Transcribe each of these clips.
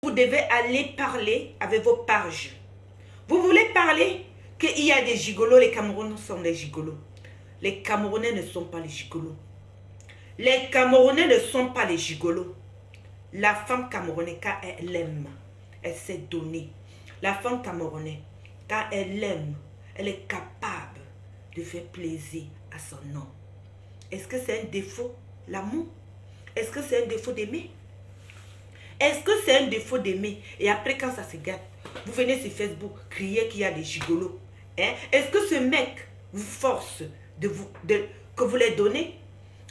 vous devez aller parler avec vos pages. Vous voulez parler qu'il y a des gigolos, les Camerounais sont des gigolos. Les Camerounais ne sont pas les gigolos. Les Camerounais ne sont pas les gigolos. La femme camerounaise, quand elle aime, elle s'est donnée. La femme camerounaise, quand elle aime, elle est capable de faire plaisir à son homme. Est-ce que c'est un défaut, l'amour? Est-ce que c'est un défaut d'aimer? Est-ce que c'est un défaut d'aimer? Et après, quand ça se gâte, vous venez sur Facebook crier qu'il y a des gigolos. Hein? Est-ce que ce mec vous force que vous les donnez?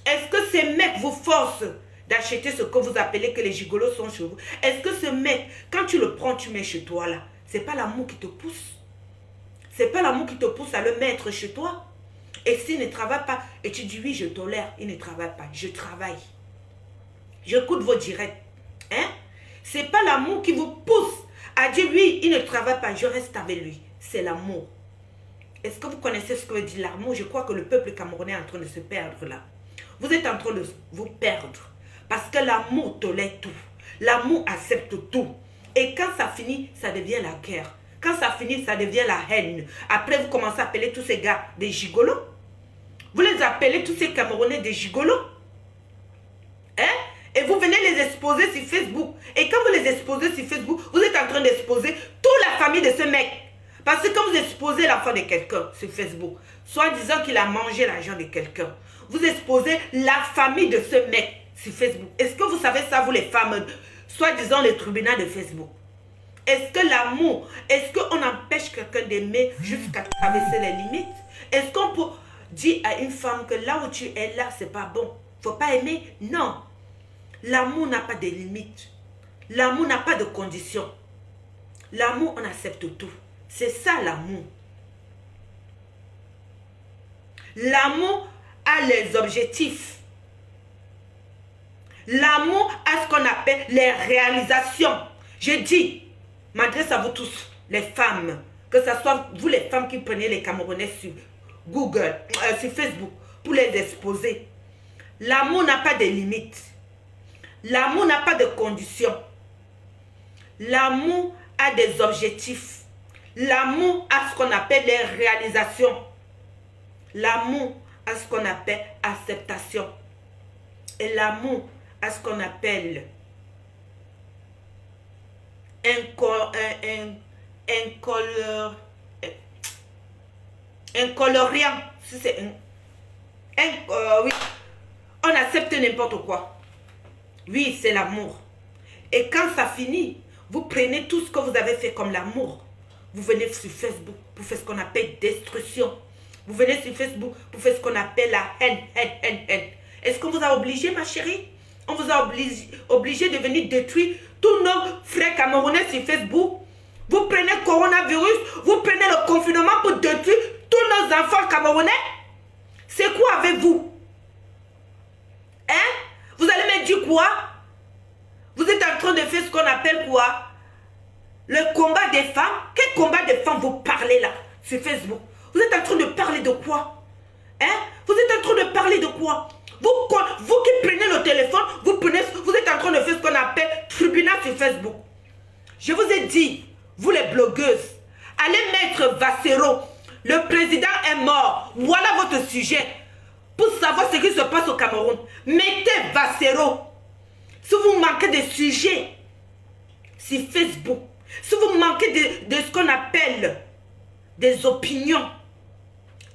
Est-ce que ce mec vous force d'acheter ce que vous appelez que les gigolos sont chez vous? Est-ce que ce mec, quand tu le prends, tu mets chez toi là, c'est pas l'amour qui te pousse? C'est pas l'amour qui te pousse à le mettre chez toi? Et s'il ne travaille pas, et tu dis oui, je tolère, il ne travaille pas, je travaille. J'écoute vos directs. Hein? C'est pas l'amour qui vous pousse à dire oui, il ne travaille pas, je reste avec lui. C'est l'amour. Est-ce que vous connaissez ce que veut dire l'amour? Je crois que le peuple camerounais est en train de se perdre là. Vous êtes en train de vous perdre. Parce que l'amour tolère tout. L'amour accepte tout. Et quand ça finit, ça devient la guerre. Quand ça finit, ça devient la haine. Après, vous commencez à appeler tous ces gars des gigolos. Vous les appelez tous ces Camerounais des gigolos. Hein? Et vous venez les exposer sur Facebook. Et quand vous les exposez sur Facebook, vous êtes en train d'exposer toute la famille de ce mec. Parce que quand vous exposez l'enfant de quelqu'un sur Facebook, soit disant qu'il a mangé l'argent de quelqu'un, vous exposez la famille de ce mec sur Facebook. Est-ce que vous savez ça, vous les femmes, soit disant le tribunal de Facebook? Est-ce que l'amour, est-ce qu'on empêche quelqu'un d'aimer jusqu'à traverser les limites? Est-ce qu'on peut dire à une femme que là où tu es là, c'est pas bon? Faut pas aimer? Non. L'amour n'a pas de limites. L'amour n'a pas de conditions. L'amour, on accepte tout. C'est ça l'amour. L'amour a les objectifs. L'amour a ce qu'on appelle les réalisations. Je dis, m'adresse à vous tous, les femmes, que ce soit vous les femmes qui prenez les Camerounais sur Google, sur Facebook, pour les exposer. L'amour n'a pas de limites. L'amour n'a pas de conditions. L'amour a des objectifs. L'amour a ce qu'on appelle les réalisations. L'amour a ce qu'on appelle acceptation. Et l'amour a ce qu'on appelle incoloriant. Si c'est oui. On accepte n'importe quoi. Oui, c'est l'amour. Et quand ça finit, vous prenez tout ce que vous avez fait comme l'amour. Vous venez sur Facebook pour faire ce qu'on appelle destruction. Vous venez sur Facebook pour faire ce qu'on appelle la haine. Est-ce qu'on vous a obligé, ma chérie? On vous a obligé de venir détruire tous nos frères camerounais sur Facebook. Vous prenez le coronavirus, vous prenez le confinement pour détruire tous nos enfants camerounais. C'est quoi avec vous? Hein? Vous allez me dire quoi? Vous êtes en train de faire ce qu'on appelle quoi? Le combat des femmes. Quel combat des femmes vous parlez là sur Facebook? Vous êtes en train de parler de quoi? Hein? Vous êtes en train de parler de quoi? Vous qui prenez le téléphone, vous êtes en train de faire ce qu'on appelle tribunal sur Facebook. Je vous ai dit, vous les blogueuses, allez mettre Vassero. Le président est mort. Voilà votre sujet. Pour savoir ce qui se passe au Cameroun, mettez Vassero. Si vous manquez de sujets sur Facebook, si vous manquez de ce qu'on appelle des opinions,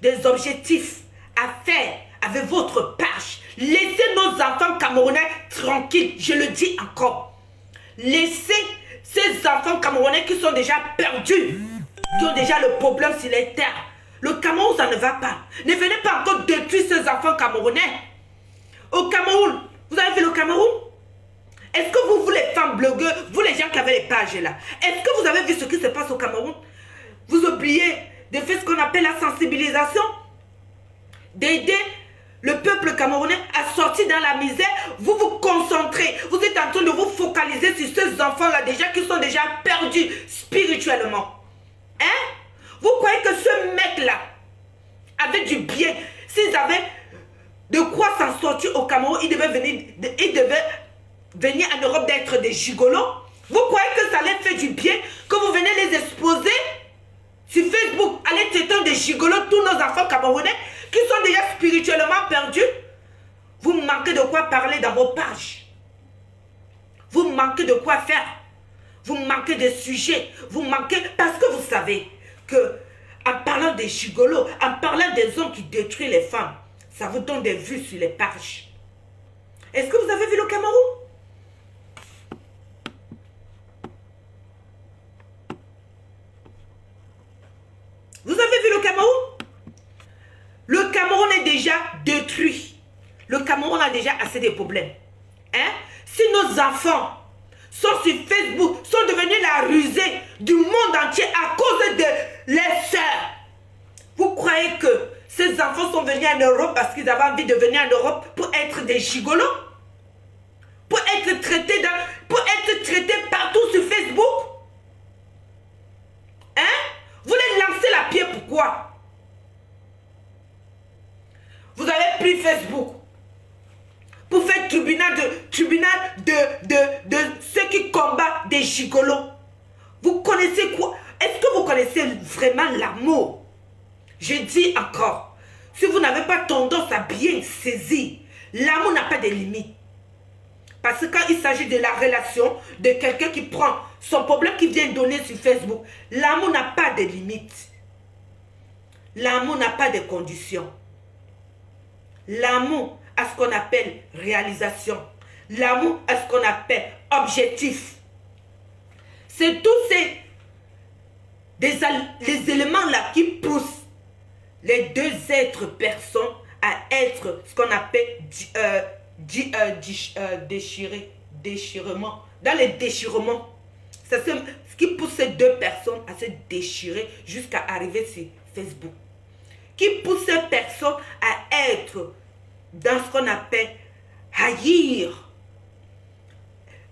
des objectifs à faire avec votre page, laissez nos enfants camerounais tranquilles, je le dis encore. Laissez ces enfants camerounais qui sont déjà perdus, qui ont déjà le problème sur les terres. Le Cameroun, ça ne va pas. Ne venez pas encore détruire ces enfants camerounais. Au Cameroun, vous avez vu le Cameroun? Est-ce que vous les femmes blogueurs, vous les gens qui avez les pages là, est-ce que vous avez vu ce qui se passe au Cameroun? Vous oubliez de faire ce qu'on appelle la sensibilisation, d'aider le peuple camerounais à sortir dans la misère. Vous vous concentrez, vous êtes en train de vous focaliser sur ces enfants-là déjà qui sont déjà perdus spirituellement. Hein? Vous croyez que ce mec-là avait du bien? S'ils avaient de quoi s'en sortir au Cameroun, il devait venir en Europe d'être des gigolos? Vous croyez du bien, que vous venez les exposer sur Facebook, allez traiter des gigolos tous nos enfants camerounais qui sont déjà spirituellement perdus. Vous manquez de quoi parler dans vos pages. Vous manquez de quoi faire. Vous manquez de sujets. Vous manquez parce que vous savez que en parlant des gigolos, en parlant des hommes qui détruisent les femmes, ça vous donne des vues sur les pages. Est-ce que vous avez vu le Cameroun? Vous avez vu le Cameroun? Le Cameroun est déjà détruit. Le Cameroun a déjà assez de problèmes. Hein? Si nos enfants sont sur Facebook, sont devenus la rusée du monde entier à cause de leurs sœurs, vous croyez que ces enfants sont venus en Europe parce qu'ils avaient envie de venir en Europe pour être des gigolos? Pour être traités partout sur Facebook? Hein? Vous les lancez la pierre, pourquoi? Vous avez pris Facebook pour faire tribunal de ceux qui combattent des gigolos. Vous connaissez quoi? Est-ce que vous connaissez vraiment l'amour? Je dis encore, si vous n'avez pas tendance à bien saisir, l'amour n'a pas de limite. Parce que quand il s'agit de la relation de quelqu'un qui prend son problème qui vient donner sur Facebook, l'amour n'a pas de limite. L'amour n'a pas de conditions. L'amour a ce qu'on appelle réalisation. L'amour a ce qu'on appelle objectif. C'est tous les éléments-là qui poussent les deux êtres personnes à être ce qu'on appelle déchirement. Dans les déchirements, c'est ce qui pousse ces deux personnes à se déchirer jusqu'à arriver sur Facebook. Qui pousse ces personnes à être dans ce qu'on appelle haïr.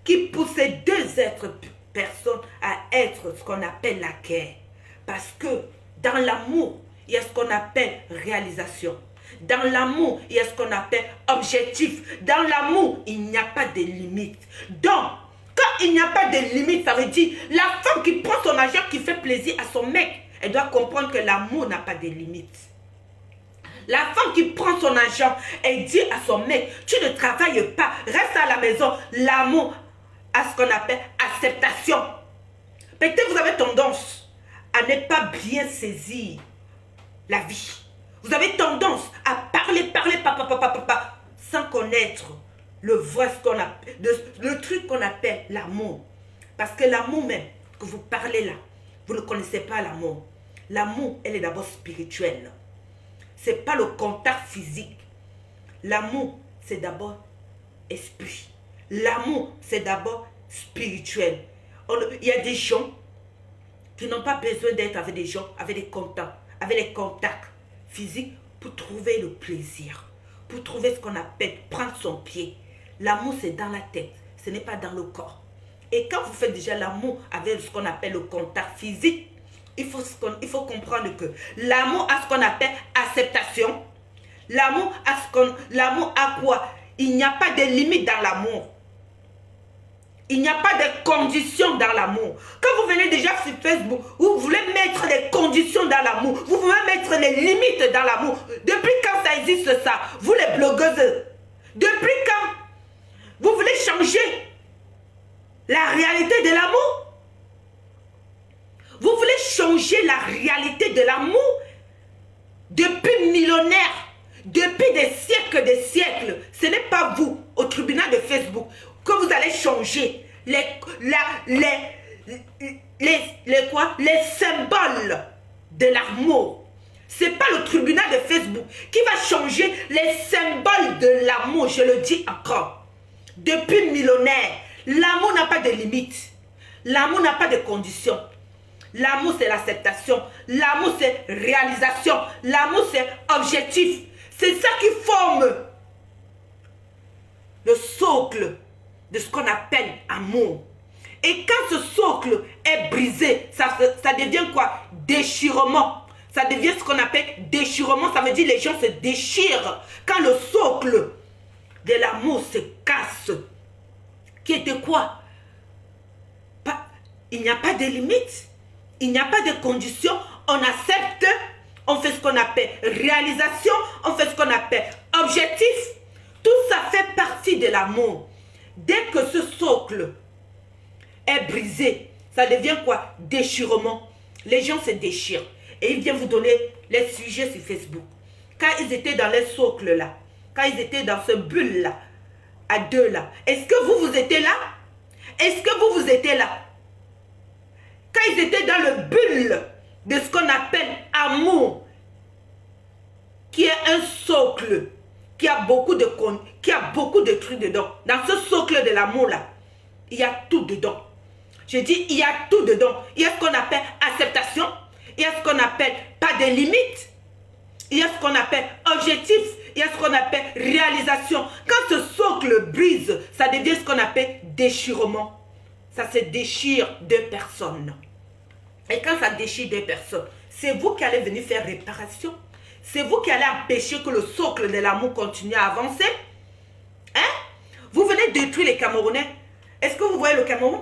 Qui pousse ces deux êtres personnes à être ce qu'on appelle la guerre. Parce que dans l'amour, il y a ce qu'on appelle réalisation. Dans l'amour, il y a ce qu'on appelle objectif. Dans l'amour, il n'y a pas de limite. Donc, quand il n'y a pas de limite, ça veut dire la femme qui prend son argent, qui fait plaisir à son mec, elle doit comprendre que l'amour n'a pas de limite. La femme qui prend son argent et dit à son mec, tu ne travailles pas, reste à la maison. L'amour a ce qu'on appelle acceptation. Peut-être vous avez tendance à ne pas bien saisir la vie. Vous avez tendance à parler, sans connaître le truc qu'on appelle l'amour. Parce que l'amour même, que vous parlez là, vous ne connaissez pas l'amour. L'amour, elle est d'abord spirituelle. Ce n'est pas le contact physique. L'amour, c'est d'abord esprit. L'amour, c'est d'abord spirituel. Il y a des gens qui n'ont pas besoin d'être avec des gens, avec des contacts physiques pour trouver le plaisir, pour trouver ce qu'on appelle prendre son pied. L'amour, c'est dans la tête, ce n'est pas dans le corps. Et quand vous faites déjà l'amour avec ce qu'on appelle le contact physique, il faut comprendre que l'amour a ce qu'on appelle acceptation. L'amour a quoi? Il n'y a pas de limite dans l'amour. Il n'y a pas de conditions dans l'amour. Quand vous venez déjà sur Facebook, vous voulez mettre des conditions dans l'amour, vous voulez mettre des limites dans l'amour. Depuis quand ça existe ça? Vous les blogueuses, depuis quand vous voulez changer la réalité de l'amour? Vous voulez changer la réalité de l'amour? Depuis millénaires, depuis des siècles, ce n'est pas vous, au tribunal de Facebook, que vous allez changer les symboles de l'amour. Ce n'est pas le tribunal de Facebook qui va changer les symboles de l'amour, je le dis encore. Depuis millénaires, l'amour n'a pas de limite. L'amour n'a pas de conditions. L'amour, c'est l'acceptation. L'amour, c'est réalisation. L'amour, c'est objectif. C'est ça qui forme le socle de ce qu'on appelle amour. Et quand ce socle est brisé, ça devient quoi? Déchirement. Ça devient ce qu'on appelle déchirement. Ça veut dire les gens se déchirent. Quand le socle de l'amour se casse. Qui était quoi? il n'y a pas de limite, il n'y a pas de conditions, on accepte, on fait ce qu'on appelle réalisation, on fait ce qu'on appelle objectif. Tout ça fait partie de l'amour. Dès que ce socle est brisé, ça devient quoi? Déchirement. Les gens se déchirent. Et ils viennent vous donner les sujets sur Facebook. Quand ils étaient dans les socles là, quand ils étaient dans ce bulle là, à deux là, est-ce que vous étiez là? Est-ce que vous étiez là? Quand ils étaient dans le bulle de ce qu'on appelle amour, qui est un socle, qui a beaucoup de trucs dedans. Dans ce socle de l'amour là, il y a tout dedans. Je dis, il y a tout dedans. Il y a ce qu'on appelle acceptation, il y a ce qu'on appelle pas de limite, il y a ce qu'on appelle objectif, il y a ce qu'on appelle réalisation. Quand ce socle brise, ça devient ce qu'on appelle déchirement. Ça se déchire deux personnes. Et quand ça déchire deux personnes, c'est vous qui allez venir faire réparation. C'est vous qui allez empêcher que le socle de l'amour continue à avancer. Hein? Vous venez détruire les Camerounais. Est-ce que vous voyez le Cameroun?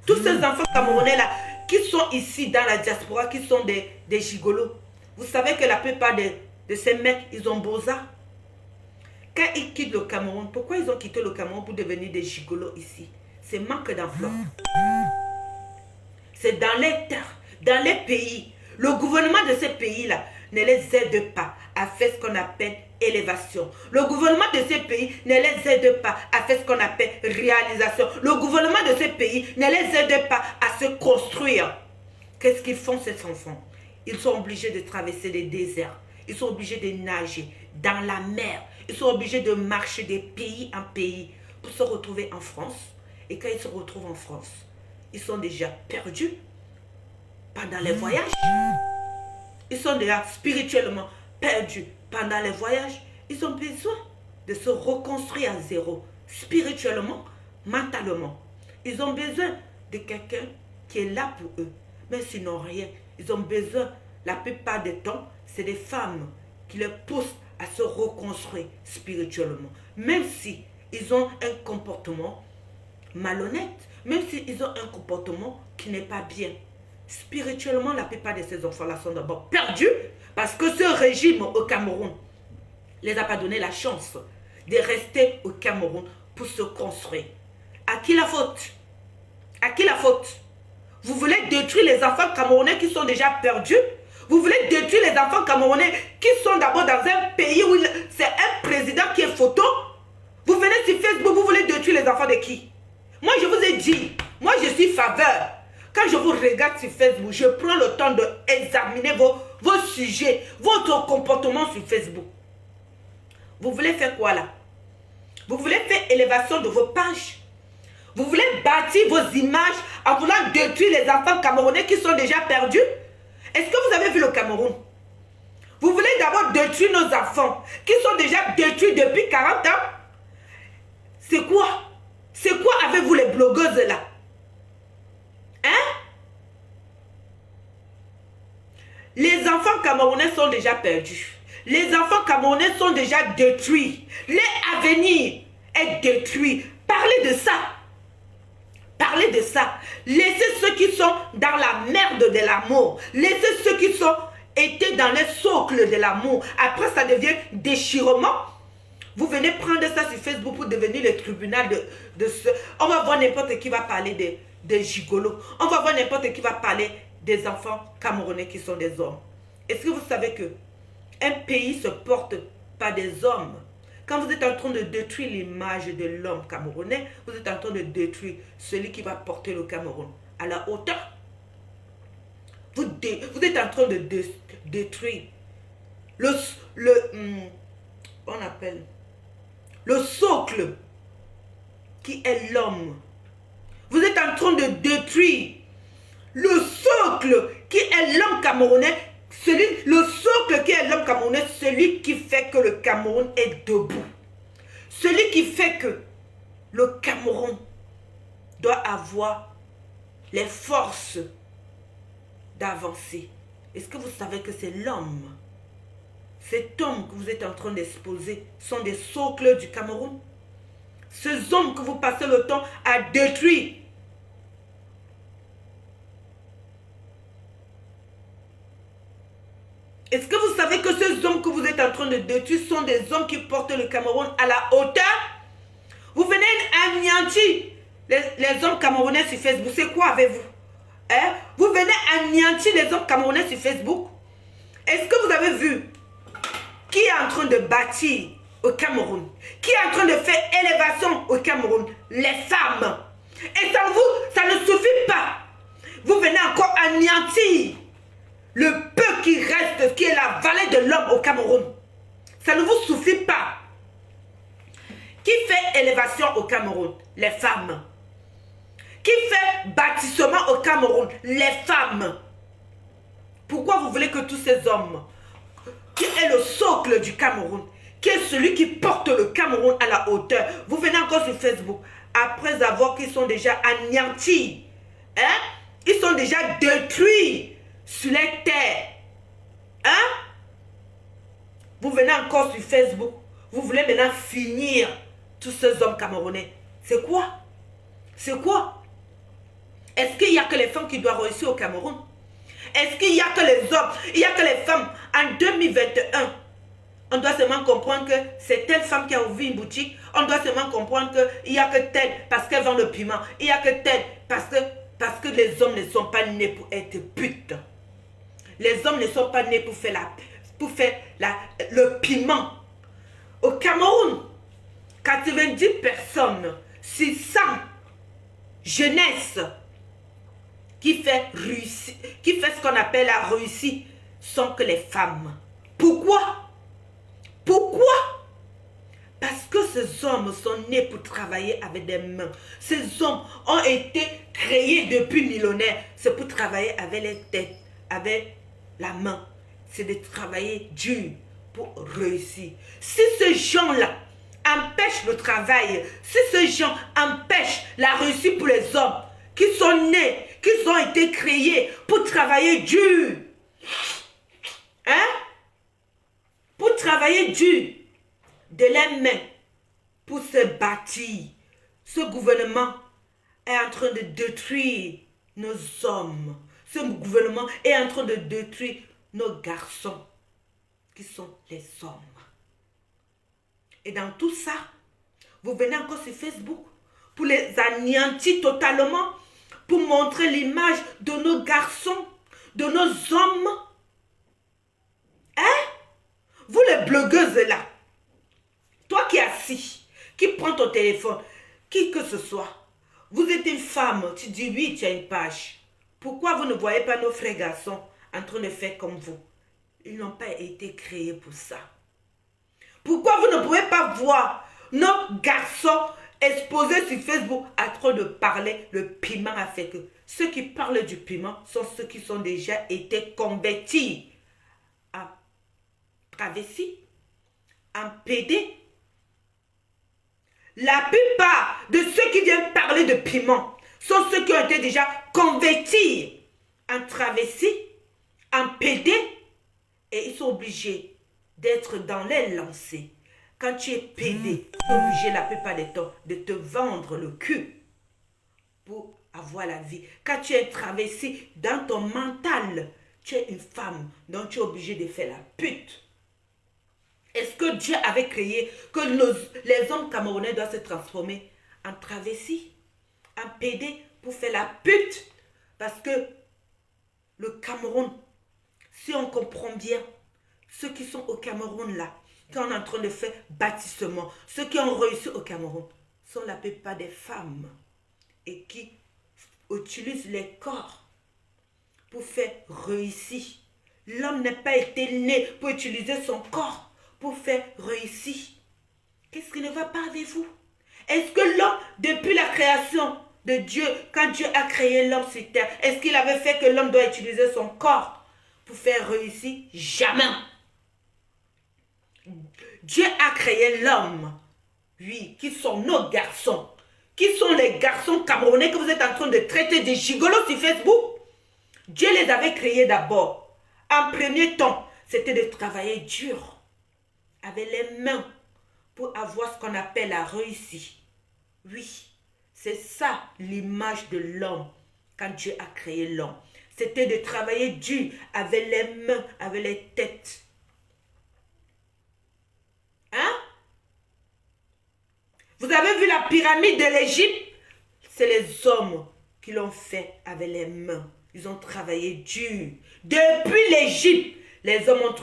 Tous ces enfants camerounais là, qui sont ici dans la diaspora, qui sont des gigolos. Vous savez que la plupart de ces mecs, ils ont beaux-arts. Quand ils quittent le Cameroun, pourquoi ils ont quitté le Cameroun pour devenir des gigolos ici? C'est manque d'emploi. C'est dans les terres, dans les pays. Le gouvernement de ces pays-là ne les aide pas à faire ce qu'on appelle élévation. Le gouvernement de ces pays ne les aide pas à faire ce qu'on appelle réalisation. Le gouvernement de ces pays ne les aide pas à se construire. Qu'est-ce qu'ils font ces enfants? Ils sont obligés de traverser des déserts. Ils sont obligés de nager dans la mer. Ils sont obligés de marcher de pays en pays pour se retrouver en France. Et quand ils se retrouvent en France, ils sont déjà perdus pendant les voyages. Ils sont déjà spirituellement perdus pendant les voyages. Ils ont besoin de se reconstruire à zéro, spirituellement, mentalement. Ils ont besoin de quelqu'un qui est là pour eux. Mais sinon rien. Ils ont besoin, la plupart du temps, c'est des femmes qui les poussent à se reconstruire spirituellement. Même si ils ont un comportement malhonnête, même s'ils ont un comportement qui n'est pas bien. Spirituellement, la plupart de ces enfants-là sont d'abord perdus parce que ce régime au Cameroun ne les a pas donné la chance de rester au Cameroun pour se construire. À qui la faute? À qui la faute? Vous voulez détruire les enfants camerounais qui sont déjà perdus? Vous voulez détruire les enfants camerounais qui sont d'abord dans un pays où c'est un président qui est photo? Vous venez sur Facebook, vous voulez détruire les enfants de qui? Moi, je vous ai dit, moi, je suis faveur. Quand je vous regarde sur Facebook, je prends le temps d'examiner vos sujets, votre comportement sur Facebook. Vous voulez faire quoi là? Vous voulez faire élévation de vos pages? Vous voulez bâtir vos images en voulant détruire les enfants camerounais qui sont déjà perdus? Est-ce que vous avez vu le Cameroun? Vous voulez d'abord détruire nos enfants qui sont déjà détruits depuis 40 ans? C'est quoi? C'est quoi avec vous les blogueuses là? Hein? Les enfants camerounais sont déjà perdus. Les enfants camerounais sont déjà détruits. L'avenir est détruit. Parlez de ça. Parlez de ça. Laissez ceux qui sont dans la merde de l'amour. Laissez ceux qui étaient dans les socles de l'amour. Après, ça devient déchirement. Vous venez prendre ça sur Facebook pour devenir le tribunal de ce... On va voir n'importe qui va parler de gigolos. On va voir n'importe qui va parler des enfants camerounais qui sont des hommes. Est-ce que vous savez que un pays se porte par des hommes? Quand vous êtes en train de détruire l'image de l'homme camerounais, vous êtes en train de détruire celui qui va porter le Cameroun à la hauteur. Vous êtes en train de détruire on appelle le socle qui est l'homme. Vous êtes en train de détruire le socle qui est l'homme camerounais. Le socle qui est l'homme camerounais, celui qui fait que le Cameroun est debout. Celui qui fait que le Cameroun doit avoir les forces d'avancer. Est-ce que vous savez que c'est l'homme? Cet homme que vous êtes en train d'exposer sont des socles du Cameroun. Ces hommes que vous passez le temps à détruire. Est-ce que vous savez que ces hommes que vous êtes en train de détruire sont des hommes qui portent le Cameroun à la hauteur? Vous venez anéantir les hommes camerounais sur Facebook. C'est quoi avec vous? Hein? Vous venez anéantir les hommes camerounais sur Facebook. Est-ce que vous avez vu qui est en train de bâtir au Cameroun? Qui est en train de faire élévation au Cameroun? Les femmes. Et sans vous, ça ne suffit pas. Vous venez encore anéantir le peu qui reste, qui est la vallée de l'homme au Cameroun. Ça ne vous suffit pas. Qui fait élévation au Cameroun? Les femmes. Qui fait bâtissement au Cameroun? Les femmes. Pourquoi vous voulez que tous ces hommes, qui est le socle du Cameroun, qui est celui qui porte le Cameroun à la hauteur, vous venez encore sur Facebook, après avoir qu'ils sont déjà anéantis, hein? Ils sont déjà détruits sur les terres. Hein? Vous venez encore sur Facebook, vous voulez maintenant finir tous ces hommes camerounais. C'est quoi? C'est quoi? Est-ce qu'il n'y a que les femmes qui doivent réussir au Cameroun? Est-ce qu'il n'y a que les hommes? Il n'y a que les femmes. En 2021, on doit seulement comprendre que c'est telle femme qui a ouvert une boutique. On doit seulement comprendre qu'il n'y a que telle parce qu'elle vend le piment. Il n'y a que telle parce que les hommes ne sont pas nés pour être putes. Les hommes ne sont pas nés pour faire, le piment. Au Cameroun, 90 personnes sur 100 jeunesse qui fait ce qu'on appelle la réussite sont que les femmes. Pourquoi? Pourquoi? Parce que ces hommes sont nés pour travailler avec des mains. Ces hommes ont été créés depuis millénaires. C'est pour travailler avec les têtes, avec la main. C'est de travailler dur pour réussir. Si ces gens-là empêchent le travail, si ces gens empêchent la réussite pour les hommes qui sont nés, qui ont été créés pour travailler dur, hein? Pour travailler dur, de les mains, pour se bâtir. Ce gouvernement est en train de détruire nos hommes. Ce gouvernement est en train de détruire nos garçons, qui sont les hommes. Et dans tout ça, vous venez encore sur Facebook pour les anéantir totalement, pour montrer l'image de nos garçons, de nos hommes. Hein? Vous les blogueuses là, toi qui es assis, qui prends ton téléphone, qui que ce soit, vous êtes une femme, tu dis oui, tu as une page. Pourquoi vous ne voyez pas nos frères garçons en train de faire comme vous? Ils n'ont pas été créés pour ça. Pourquoi vous ne pouvez pas voir nos garçons exposés sur Facebook à trop de parler le piment a fait que ceux qui parlent du piment sont ceux qui sont déjà été convertis en travesti, en PD. La plupart de ceux qui viennent parler de piment sont ceux qui ont été déjà convertis en travesti, en PD, et ils sont obligés d'être dans les lancers. Quand tu es PD, tu es obligé la plupart des temps de te vendre le cul pour avoir la vie. Quand tu es travesti dans ton mental, tu es une femme, donc tu es obligé de faire la pute. Est-ce que Dieu avait créé que les hommes camerounais doivent se transformer en travestis, en PD pour faire la pute? Parce que le Cameroun, si on comprend bien, ceux qui sont au Cameroun là, qui sont en train de faire bâtissement, ceux qui ont réussi au Cameroun, sont la plupart des femmes et qui utilisent les corps pour faire réussir. L'homme n'a pas été né pour utiliser son corps pour faire réussir. Qu'est-ce qui ne va pas avec vous? Est-ce que l'homme, depuis la création de Dieu, quand Dieu a créé l'homme sur terre, est-ce qu'il avait fait que l'homme doit utiliser son corps pour faire réussir? Jamais. Dieu a créé l'homme, oui, qui sont nos garçons, qui sont les garçons camerounais que vous êtes en train de traiter des gigolos sur Facebook. Dieu les avait créés d'abord. En premier temps, c'était de travailler dur, avec les mains, pour avoir ce qu'on appelle la réussite. Oui, c'est ça l'image de l'homme quand Dieu a créé l'homme. C'était de travailler dur avec les mains, avec les têtes. Hein? Vous avez vu la pyramide de l'Égypte? C'est les hommes qui l'ont fait avec les mains. Ils ont travaillé dur. Depuis l'Égypte, les hommes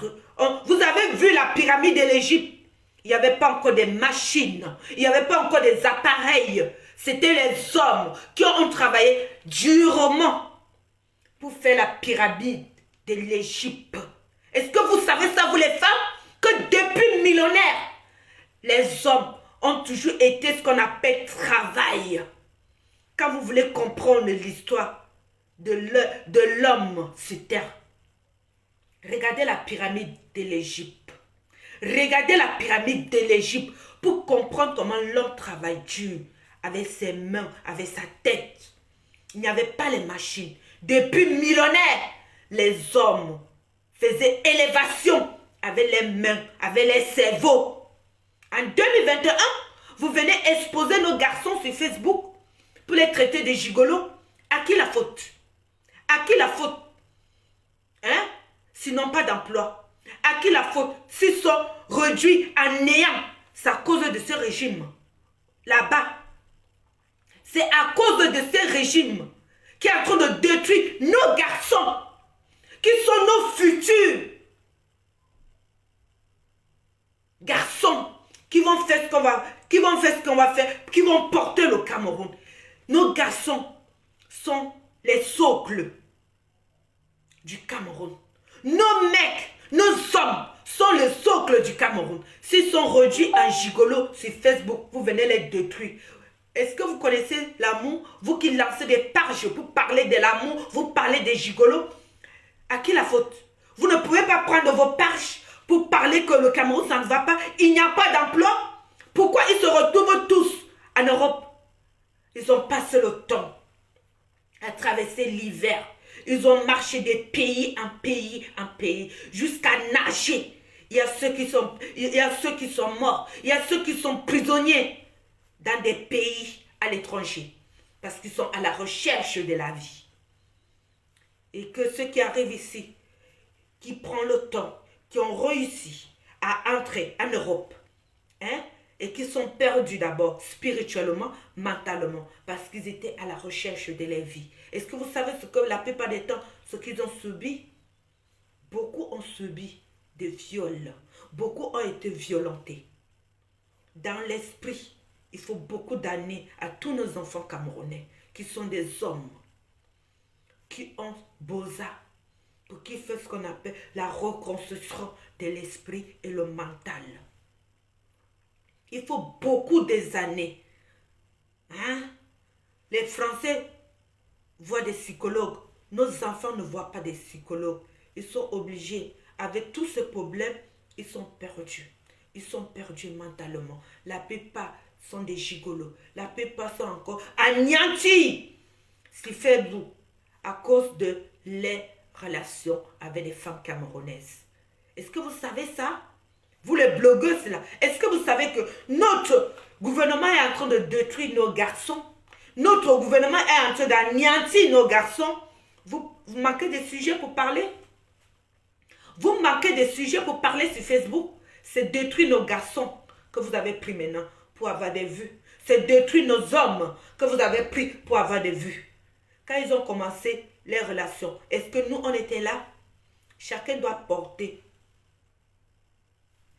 vous avez vu la pyramide de l'Égypte? Il n'y avait pas encore des machines. Il n'y avait pas encore des appareils. C'était les hommes qui ont travaillé durement pour faire la pyramide de l'Égypte. Est-ce que vous savez ça, vous les femmes? Que depuis millénaires, les hommes ont toujours été ce qu'on appelle travail. Quand vous voulez comprendre l'histoire de l'homme sur terre, regardez la pyramide de l'Égypte. Regardez la pyramide de l'Égypte pour comprendre comment l'homme travaille dur, avec ses mains, avec sa tête. Il n'y avait pas les machines. Depuis millénaires, les hommes faisaient élévation avec les mains, avec les cerveaux. En 2021, vous venez exposer nos garçons sur Facebook pour les traiter de gigolos. À qui la faute? À qui la faute? Hein? Sinon pas d'emploi. À qui la faute? S'ils sont réduits à néant, c'est à cause de ce régime. Là-bas, c'est à cause de ce régime qui est en train de détruire nos garçons, qui sont nos futurs garçons, qui vont faire ce qu'on va faire, qui vont porter le Cameroun. Nos garçons sont les socles du Cameroun. Nos mecs, nos hommes sont le socle du Cameroun. S'ils sont réduits en gigolo sur Facebook, vous venez les détruire. Est-ce que vous connaissez l'amour? Vous qui lancez des pages pour parler de l'amour, vous parlez des gigolos. À qui la faute? Vous ne pouvez pas prendre vos pages pour parler que le Cameroun, ça ne va pas. Il n'y a pas d'emploi. Pourquoi ils se retrouvent tous en Europe? Ils ont passé le temps à traverser l'hiver. Ils ont marché de pays en pays en pays jusqu'à nager. Il y a ceux qui sont morts. Il y a ceux qui sont prisonniers dans des pays à l'étranger parce qu'ils sont à la recherche de la vie. Et que ceux qui arrivent ici, qui prennent le temps, qui ont réussi à entrer en Europe, hein, et qui sont perdus d'abord spirituellement, mentalement, parce qu'ils étaient à la recherche de leur vie. Est-ce que vous savez ce que la plupart des temps, ce qu'ils ont subi? Beaucoup ont subi des viols. Beaucoup ont été violentés. Dans l'esprit, il faut beaucoup d'années à tous nos enfants camerounais, qui sont des hommes, qui ont beaux-arts, pour qu'ils fassent ce qu'on appelle la reconstruction de l'esprit et le mental. Il faut beaucoup des années. Hein? Les Français voient des psychologues. Nos enfants ne voient pas des psychologues. Ils sont obligés. Avec tous ces problèmes, ils sont perdus. Ils sont perdus mentalement. La plupart sont des gigolos. La plupart sont encore anéantis. Ce qui fait vous à cause de les relations avec les femmes camerounaises. Est-ce que vous savez ça? Vous les blogueuses là, est-ce que vous savez que notre gouvernement est en train de détruire nos garçons? Notre gouvernement est en train d'anéantir nos garçons. Vous manquez de sujets pour parler? Vous manquez de sujets pour parler sur Facebook? C'est détruire nos garçons que vous avez pris maintenant pour avoir des vues. C'est détruire nos hommes que vous avez pris pour avoir des vues. Quand ils ont commencé les relations, est-ce que nous on était là? Chacun doit porter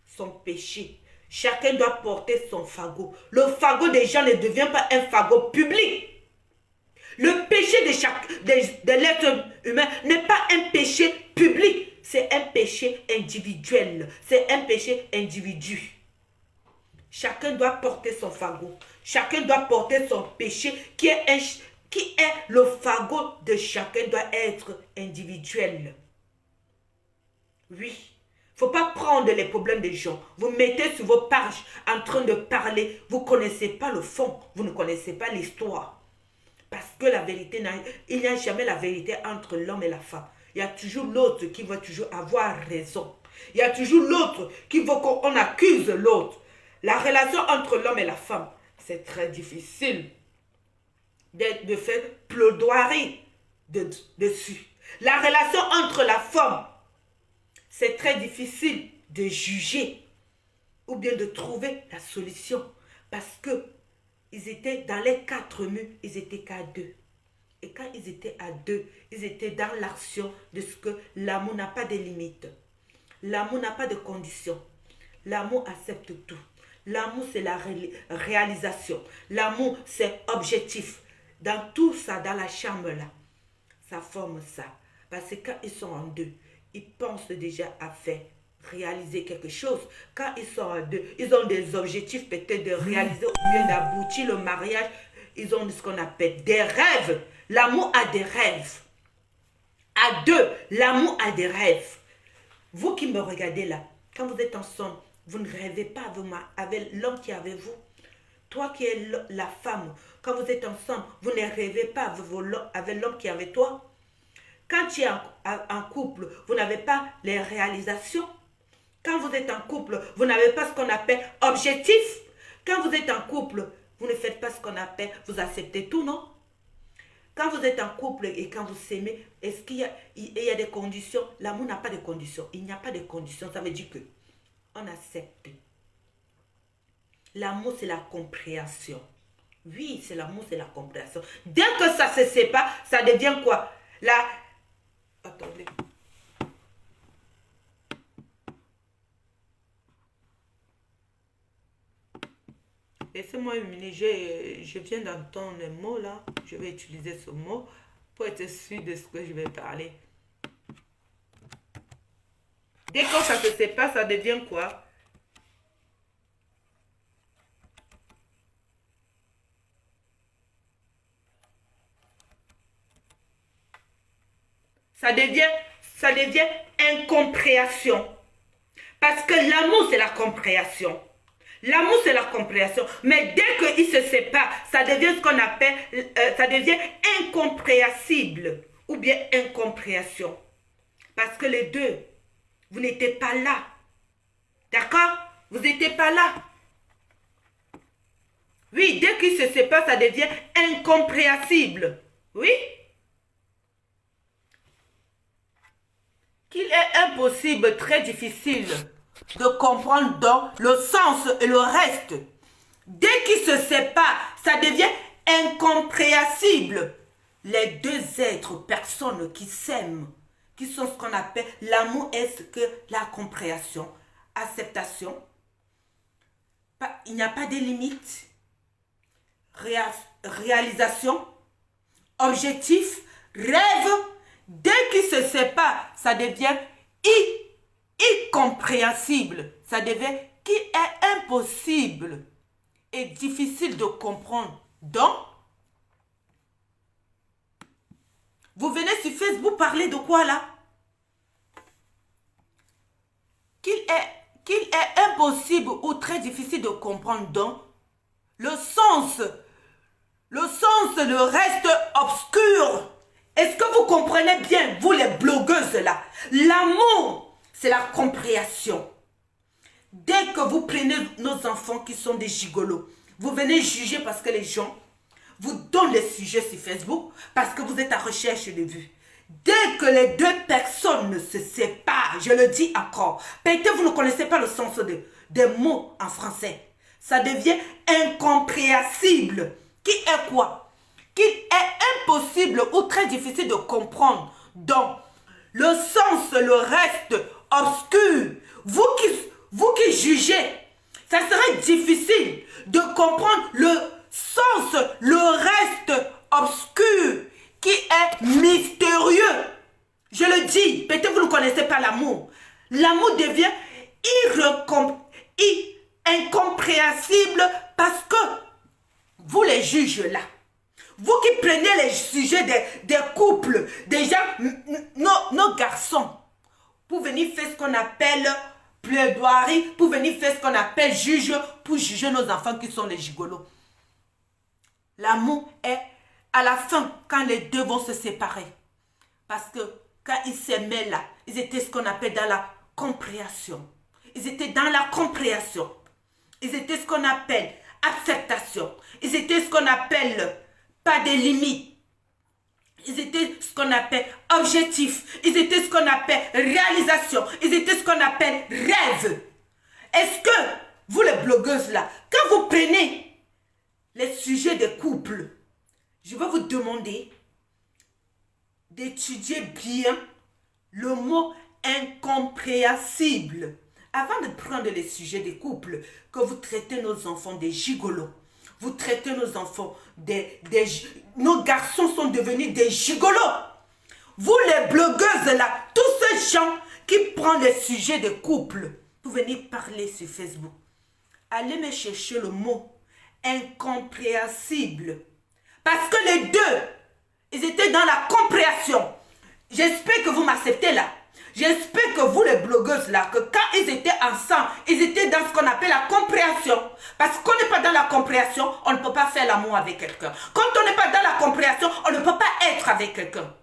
son péché. Chacun doit porter son fagot. Le fagot des gens ne devient pas un fagot public. Le péché de l'être humain n'est pas un péché public. C'est un péché individuel. C'est un péché individu. Chacun doit porter son fagot. Chacun doit porter son péché qui est le fagot de chacun doit être individuel. Oui. Il ne faut pas prendre les problèmes des gens. Vous mettez sur vos pages en train de parler. Vous ne connaissez pas le fond. Vous ne connaissez pas l'histoire. Parce que la vérité, il n'y a jamais la vérité entre l'homme et la femme. Il y a toujours l'autre qui va toujours avoir raison. Il y a toujours l'autre qui veut qu'on accuse l'autre. La relation entre l'homme et la femme, c'est très difficile de faire plaidoirie dessus. La relation entre la femme, c'est très difficile de juger ou bien de trouver la solution parce que ils étaient dans les 4 murs, ils étaient qu'à 2. Et quand ils étaient à 2, ils étaient dans l'action de ce que l'amour n'a pas de limites. L'amour n'a pas de conditions. L'amour accepte tout. L'amour, c'est la réalisation. L'amour, c'est objectif. Dans tout ça, dans la chambre là, ça forme ça. Parce que quand ils sont en 2, ils pensent déjà à faire réaliser quelque chose. Quand ils sont en 2, ils ont des objectifs peut-être de réaliser ou bien d'aboutir le mariage. Ils ont ce qu'on appelle des rêves. L'amour a des rêves. À 2, l'amour a des rêves. Vous qui me regardez là, quand vous êtes ensemble, vous ne rêvez pas avec l'homme qui est avec vous. Toi qui es la femme, quand vous êtes ensemble, vous ne rêvez pas avec l'homme qui est avec toi. Quand tu es en couple, vous n'avez pas les réalisations. Quand vous êtes en couple, vous n'avez pas ce qu'on appelle objectif. Quand vous êtes en couple, vous ne faites pas ce qu'on appelle, vous acceptez tout, non? Quand vous êtes en couple et quand vous s'aimez, est-ce qu'il y a des conditions? L'amour n'a pas de conditions. Il n'y a pas de conditions. Ça veut dire que on accepte. L'amour, c'est la compréhension. Oui, c'est l'amour, c'est la compréhension. Dès que ça se sépare, ça devient quoi? Attendez. Laissez-moi une minute, je viens d'entendre un mot là. Je vais utiliser ce mot pour être sûr de ce que je vais parler. Dès que ça se sépare, ça devient quoi? Ça devient incompréhension. Parce que l'amour, c'est la compréhension. L'amour, c'est la compréhension. Mais dès qu'ils se séparent, ça devient ce qu'on appelle, ça devient incompréhensible ou bien incompréhension. Parce que les deux, vous n'étiez pas là. D'accord? Vous n'étiez pas là. Oui, dès qu'ils se séparent, ça devient incompréhensible. Oui? Qu'il est impossible, très difficile de comprendre donc le sens et le reste. Dès qu'ils se séparent, ça devient incompréhensible. Les deux êtres, personnes qui s'aiment, qui sont ce qu'on appelle l'amour, est-ce que la compréhension, acceptation. Il n'y a pas de limite. Réalisation, objectif, rêve. Dès qu'ils se séparent, ça devient incompréhensible. Ça devient qui est impossible et difficile de comprendre. Donc, vous venez sur Facebook parler de quoi là? Qu'il est impossible ou très difficile de comprendre. Donc, le sens, le reste obscur. Est-ce que vous comprenez bien, vous les blogueuses là? L'amour, c'est la compréhension. Dès que vous prenez nos enfants qui sont des gigolos, vous venez juger parce que les gens vous donnent les sujets sur Facebook, parce que vous êtes à recherche de vues. Dès que les deux personnes ne se séparent, je le dis encore, peut-être vous ne connaissez pas le sens des mots en français. Ça devient incompréhensible. Qui est quoi? Qu'il est impossible ou très difficile de comprendre. Donc, le sens, le reste obscur. Vous qui jugez, ça serait difficile de comprendre le sens, le reste obscur qui est mystérieux. Je le dis, peut-être vous ne connaissez pas l'amour. L'amour devient incompréhensible parce que vous les juges là. Vous qui prenez les sujets des couples, déjà nos garçons, pour venir faire ce qu'on appelle plaidoirie, pour venir faire ce qu'on appelle juge, pour juger nos enfants qui sont les gigolos. L'amour est à la fin, quand les deux vont se séparer. Parce que quand ils s'aimaient là, ils étaient ce qu'on appelle dans la compréhension. Ils étaient dans la compréhension. Ils étaient ce qu'on appelle acceptation. Ils étaient ce qu'on appelle pas de limites. Ils étaient ce qu'on appelle objectif. Ils étaient ce qu'on appelle réalisation. Ils étaient ce qu'on appelle rêve. Est-ce que vous les blogueuses là, quand vous prenez les sujets des couples, je vais vous demander d'étudier bien le mot incompréhensible. Avant de prendre les sujets des couples, que vous traitez nos enfants des gigolos, vous traitez nos enfants nos garçons sont devenus des gigolos. Vous les blogueuses là, tous ces gens qui prennent les sujets des couples, vous venez parler sur Facebook. Allez me chercher le mot incompréhensible. Parce que les deux, ils étaient dans la compréhension. J'espère que vous m'acceptez là. J'espère que vous les blogueuses là, que quand ils étaient ensemble, ils étaient dans ce qu'on appelle la compréhension. Parce qu'on n'est pas dans la compréhension, on ne peut pas faire l'amour avec quelqu'un. Quand on n'est pas dans la compréhension, on ne peut pas être avec quelqu'un.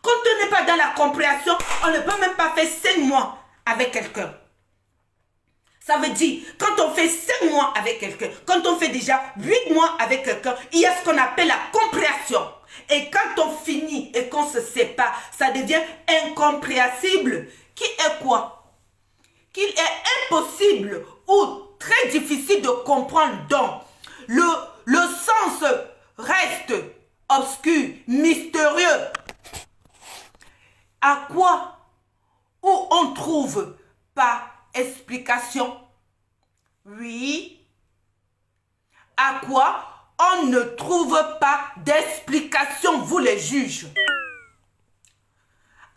Quand on n'est pas dans la compréhension, on ne peut même pas faire 5 mois avec quelqu'un. Ça veut dire, quand on fait 5 mois avec quelqu'un, quand on fait déjà 8 mois avec quelqu'un, il y a ce qu'on appelle la compréhension. Et quand on finit et qu'on se sépare, ça devient incompréhensible. Qui est quoi? Qu'il est impossible ou très difficile de comprendre. Donc, le sens reste obscur, mystérieux. À quoi où on trouve pas explication? Oui. À quoi on ne trouve pas d'explication, vous les juges?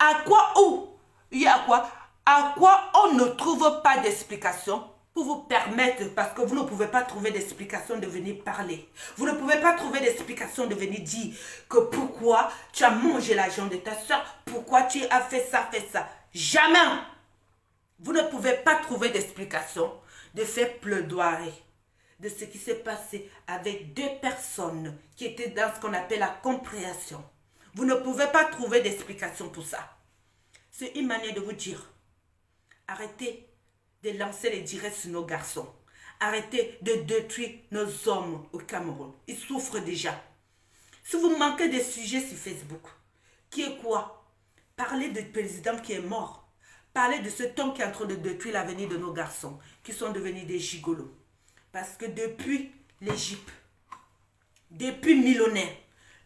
À quoi où? Il y a quoi? À quoi on ne trouve pas d'explication pour vous permettre, parce que vous ne pouvez pas trouver d'explication de venir parler. Vous ne pouvez pas trouver d'explication de venir dire que pourquoi tu as mangé l'argent de ta soeur, pourquoi tu as fait ça, fait ça. Jamais. Vous ne pouvez pas trouver d'explication de faire plaidoirie de ce qui s'est passé avec 2 personnes qui étaient dans ce qu'on appelle la compréhension. Vous ne pouvez pas trouver d'explication pour ça. C'est une manière de vous dire, arrêtez de lancer les directs sur nos garçons. Arrêtez de détruire nos hommes au Cameroun. Ils souffrent déjà. Si vous manquez de sujets sur Facebook, qui est quoi? Parlez du président qui est mort. Parlez de cet homme qui est en train de détruire l'avenir de nos garçons, qui sont devenus des gigolos. Parce que depuis l'Égypte, depuis millénaires,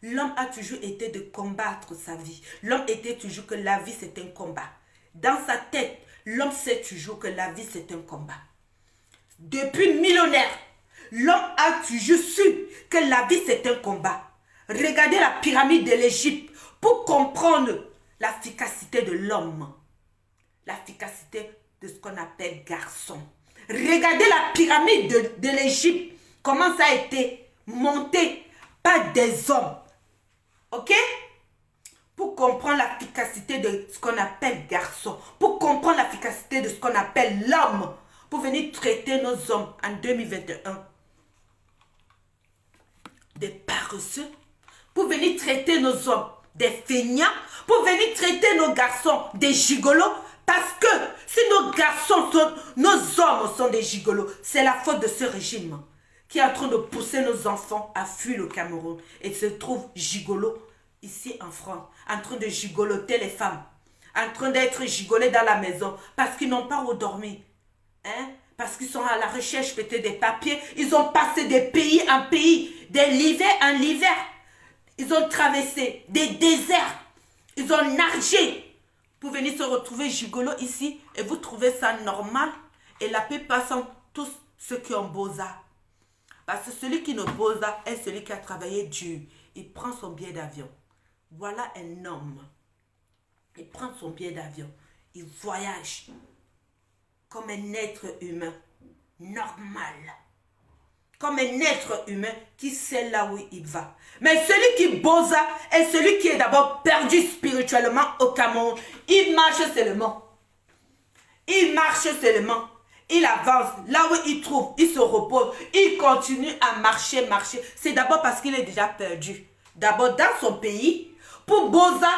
l'homme a toujours été de combattre sa vie. L'homme était toujours que la vie c'est un combat. Dans sa tête, l'homme sait toujours que la vie c'est un combat. Depuis millénaires, l'homme a toujours su que la vie c'est un combat. Regardez la pyramide de l'Égypte pour comprendre l'efficacité de l'homme. L'efficacité de ce qu'on appelle garçon. Regardez la pyramide de l'Égypte, comment ça a été monté par des hommes. Ok? Pour comprendre l'efficacité de ce qu'on appelle garçon, pour comprendre l'efficacité de ce qu'on appelle l'homme, pour venir traiter nos hommes en 2021 des paresseux, pour venir traiter nos hommes des feignants, pour venir traiter nos garçons des gigolos. Parce que si nos hommes sont des gigolos, c'est la faute de ce régime qui est en train de pousser nos enfants à fuir le Cameroun et se trouve gigolo ici en France, en train de gigoloter les femmes, en train d'être gigolés dans la maison parce qu'ils n'ont pas où dormir. Hein? Parce qu'ils sont à la recherche peut-être des papiers. Ils ont passé des pays en pays, de l'hiver en l'hiver. Ils ont traversé des déserts. Ils ont nagé pour venir se retrouver gigolo ici et vous trouvez ça normal. Et la plupart sont tous ceux qui ont beaux-arts. Parce que celui qui ne beaux-arts est celui qui a travaillé dur. Il prend son billet d'avion. Voilà un homme. Il prend son billet d'avion. Il voyage comme un être humain normal. Comme un être humain qui sait là où il va. Mais celui qui bosa est celui qui est d'abord perdu spirituellement au Cameroun. Il marche seulement. Il marche seulement. Il avance. Là où il trouve, il se repose. Il continue à marcher. C'est d'abord parce qu'il est déjà perdu. D'abord dans son pays. Pour bosa,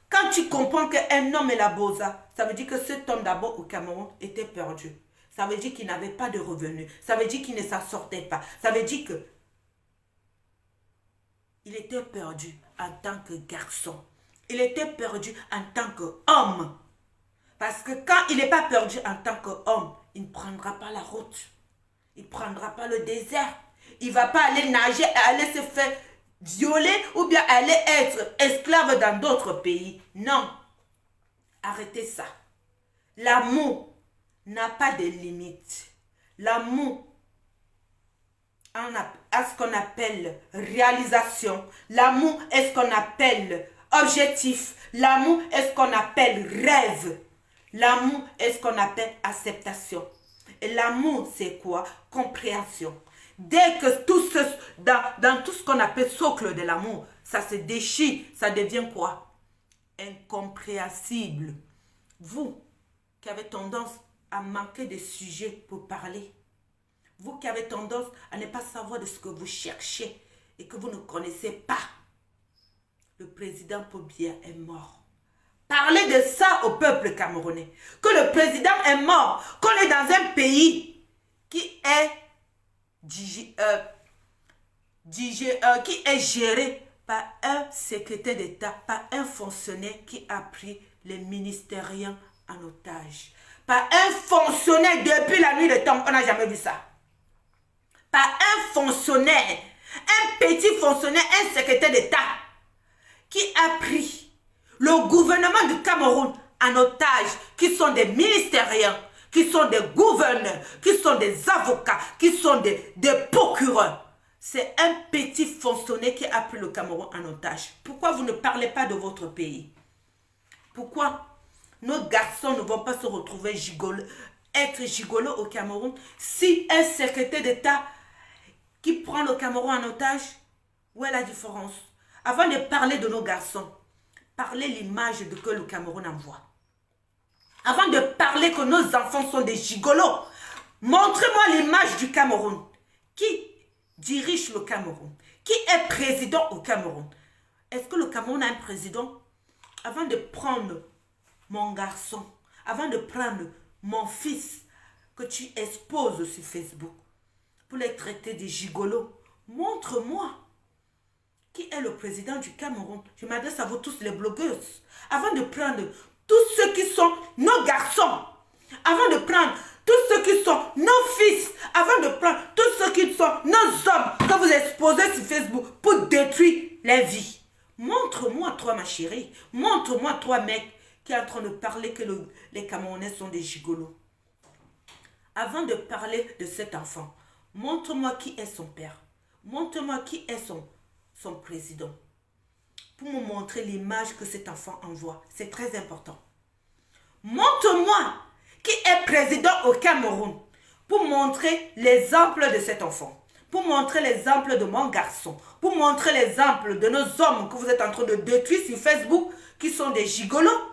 quand tu comprends qu'un homme est la bosa, ça veut dire que cet homme d'abord au Cameroun était perdu. Ça veut dire qu'il n'avait pas de revenus. Ça veut dire qu'il ne s'en sortait pas. Ça veut dire qu'il était perdu en tant que garçon. Il était perdu en tant qu'homme. Parce que quand il n'est pas perdu en tant qu'homme, il ne prendra pas la route. Il ne prendra pas le désert. Il ne va pas aller nager, aller se faire violer ou bien aller être esclave dans d'autres pays. Non. Arrêtez ça. L'amour n'a pas de limite. L'amour a ce qu'on appelle réalisation. L'amour est ce qu'on appelle objectif. L'amour est ce qu'on appelle rêve. L'amour est ce qu'on appelle acceptation. Et l'amour, c'est quoi? Compréhension. Dès que dans tout ce qu'on appelle socle de l'amour, ça se déchire, ça devient quoi? Incompréhensible. Vous qui avez tendance à manquer de sujets pour parler, vous qui avez tendance à ne pas savoir de ce que vous cherchez et que vous ne connaissez pas, le président Paul Biya est mort. Parlez de ça au peuple camerounais. Que le président est mort. Qu'on est dans un pays qui est géré par un secrétaire d'État, par un fonctionnaire qui a pris les ministériens en otage. Par un fonctionnaire depuis la nuit de temps. On n'a jamais vu ça. Par un fonctionnaire, un petit fonctionnaire, un secrétaire d'État qui a pris le gouvernement du Cameroun en otage, qui sont des ministériens, qui sont des gouverneurs, qui sont des avocats, qui sont des procureurs. C'est un petit fonctionnaire qui a pris le Cameroun en otage. Pourquoi vous ne parlez pas de votre pays? Pourquoi nos garçons ne vont pas se retrouver être gigolos au Cameroun si un secrétaire d'État qui prend le Cameroun en otage? Où est la différence? Avant de parler de nos garçons, parlez l'image que le Cameroun envoie. Avant de parler que nos enfants sont des gigolos, montrez-moi l'image du Cameroun. Qui dirige le Cameroun? Qui est président au Cameroun? Est-ce que le Cameroun a un président? Avant de prendre mon garçon, avant de prendre mon fils que tu exposes sur Facebook pour les traiter de gigolos, montre-moi qui est le président du Cameroun. Je m'adresse à vous tous les blogueuses. Avant de prendre tous ceux qui sont nos garçons, avant de prendre tous ceux qui sont nos fils, avant de prendre tous ceux qui sont nos hommes que vous exposez sur Facebook pour détruire les vies. Montre-moi toi ma chérie, montre-moi toi mec qui est en train de parler que les Camerounais sont des gigolos. Avant de parler de cet enfant, montre-moi qui est son père. Montre-moi qui est son président. Pour me montrer l'image que cet enfant envoie. C'est très important. Montre-moi qui est président au Cameroun pour montrer l'exemple de cet enfant. Pour montrer l'exemple de mon garçon. Pour montrer l'exemple de nos hommes que vous êtes en train de détruire sur Facebook qui sont des gigolos.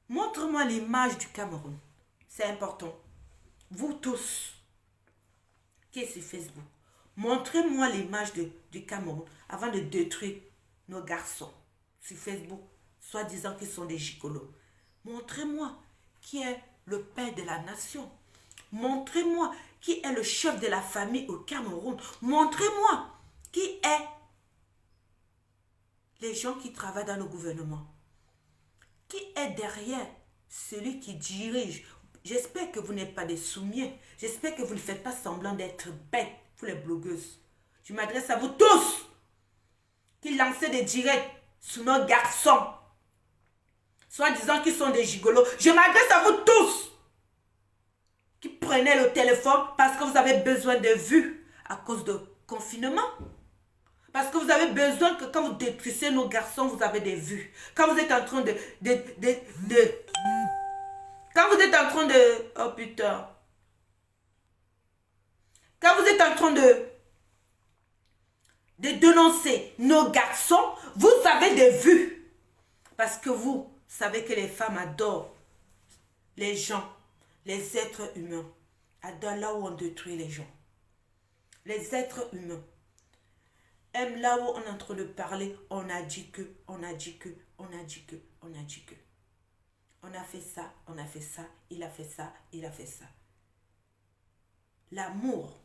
Montre-moi l'image du Cameroun. C'est important. Vous tous qui êtes sur Facebook, montrez-moi l'image du Cameroun avant de détruire nos garçons sur Facebook, soi-disant qu'ils sont des gigolos. Montrez-moi qui est le père de la nation. Montrez-moi qui est le chef de la famille au Cameroun. Montrez-moi qui est les gens qui travaillent dans le gouvernement. Qui est derrière celui qui dirige. J'espère que vous n'êtes pas des soumiers. J'espère que vous ne faites pas semblant d'être bêtes, vous les blogueuses. Je m'adresse à vous tous qui lancez des directs sur nos garçons, soi-disant qu'ils sont des gigolos. Je m'adresse à vous tous qui prenez le téléphone parce que vous avez besoin de vues à cause de confinement. Parce que vous avez besoin que quand vous détruisez nos garçons, vous avez des vues. Quand vous êtes en train quand vous êtes en train de... Oh putain. Quand vous êtes en train de dénoncer nos garçons, vous avez des vues. Parce que vous savez que les femmes adorent les gens, les êtres humains. Adorent là où on détruit les gens. Les êtres humains aiment là où on est en train de parler, on a dit que, on a dit que, on a dit que, on a dit que. On a fait ça, on a fait ça, il a fait ça, il a fait ça. L'amour,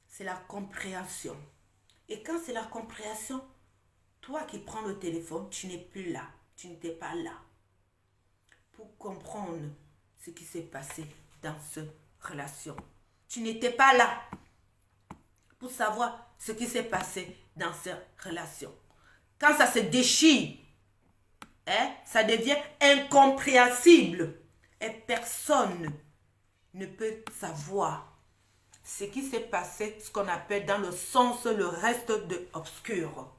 c'est la compréhension. Et quand c'est la compréhension, Toi qui prends le téléphone, tu n'es plus là. Tu n'étais pas là pour comprendre ce qui s'est passé dans cette relation. Tu n'étais pas là pour savoir ce qui s'est passé dans cette relation. Quand ça se déchire, ça devient incompréhensible et personne ne peut savoir ce qui s'est passé, ce qu'on appelle dans le sens le reste de obscur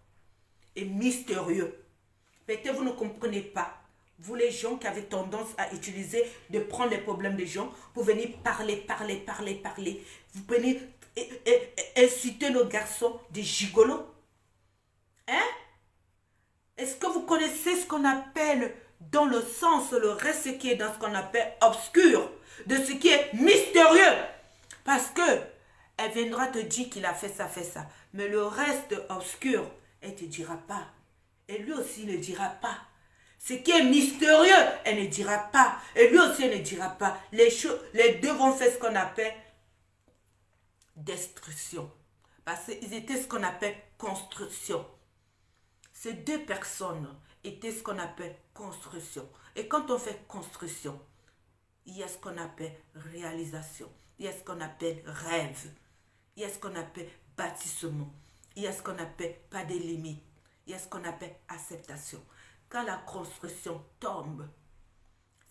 et mystérieux. Peut-être vous ne comprenez pas. Vous les gens qui avez tendance à utiliser, de prendre les problèmes des gens pour venir parler. Vous venez inciter nos garçons des gigolos. Est-ce que vous connaissez ce qu'on appelle dans le sens, le reste qui est dans ce qu'on appelle obscur, de ce qui est mystérieux? Parce que elle viendra te dire qu'il a fait ça. Mais le reste obscur, elle ne te dira pas. Et lui aussi ne dira pas. Ce qui est mystérieux, elle ne dira pas. Et lui aussi, elle ne dira pas. Les deux vont faire ce qu'on appelle destruction. Parce qu'ils étaient ce qu'on appelle construction. Ces deux personnes étaient ce qu'on appelle construction. Et quand on fait construction, il y a ce qu'on appelle réalisation. Il y a ce qu'on appelle rêve. Il y a ce qu'on appelle bâtissement. Il y a ce qu'on appelle pas de limites. Il y a ce qu'on appelle acceptation. Quand la construction tombe,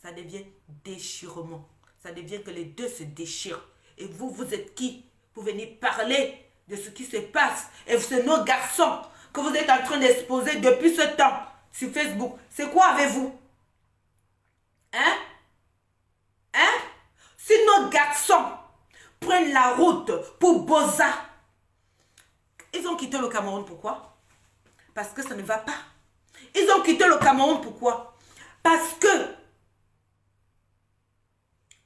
ça devient déchirement. Ça devient que les deux se déchirent. Et vous, vous êtes qui pour venir parler de ce qui se passe? Et c'est nos garçons que vous êtes en train d'exposer depuis ce temps sur Facebook. C'est quoi avec vous? Si nos garçons prennent la route pour Boza, ils ont quitté le Cameroun, pourquoi? Parce que ça ne va pas. Ils ont quitté le Cameroun, pourquoi? Parce que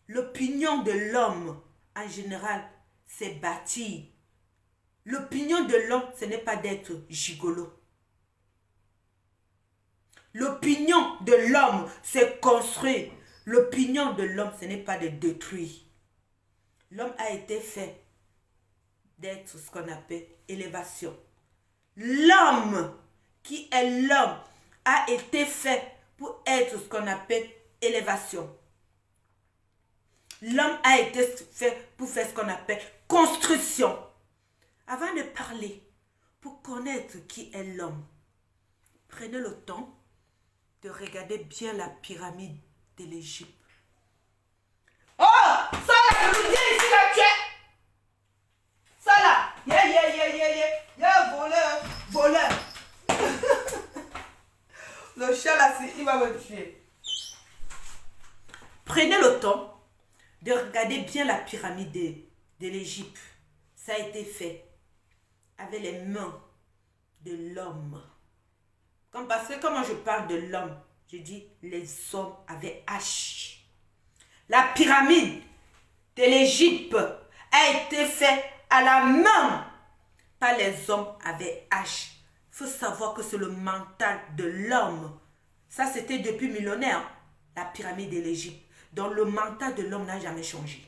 l'opinion de l'homme, en général, c'est bâti. L'opinion de l'homme, ce n'est pas d'être gigolo. L'opinion de l'homme, c'est construire. L'opinion de l'homme, ce n'est pas de détruire. L'homme a été fait d'être ce qu'on appelle élévation. L'homme qui est l'homme a été fait pour être ce qu'on appelle élévation. L'homme a été fait pour faire ce qu'on appelle construction. Avant de parler, pour connaître qui est l'homme, prenez le temps de regarder bien la pyramide de l'Égypte. Oh! Ça là, je vous dis ici là, tu es! Ça là! Voleur! Le chat là, il va me tuer. Prenez le temps de regarder bien la pyramide de l'Égypte. Ça a été fait avec les mains de l'homme. Parce que quand je parle de l'homme, je dis les hommes avec H. La pyramide de l'Égypte a été faite à la main par les hommes avec H. Il faut savoir que c'est le mental de l'homme. Ça, c'était depuis millénaire, la pyramide de l'Égypte. Donc, le mental de l'homme n'a jamais changé.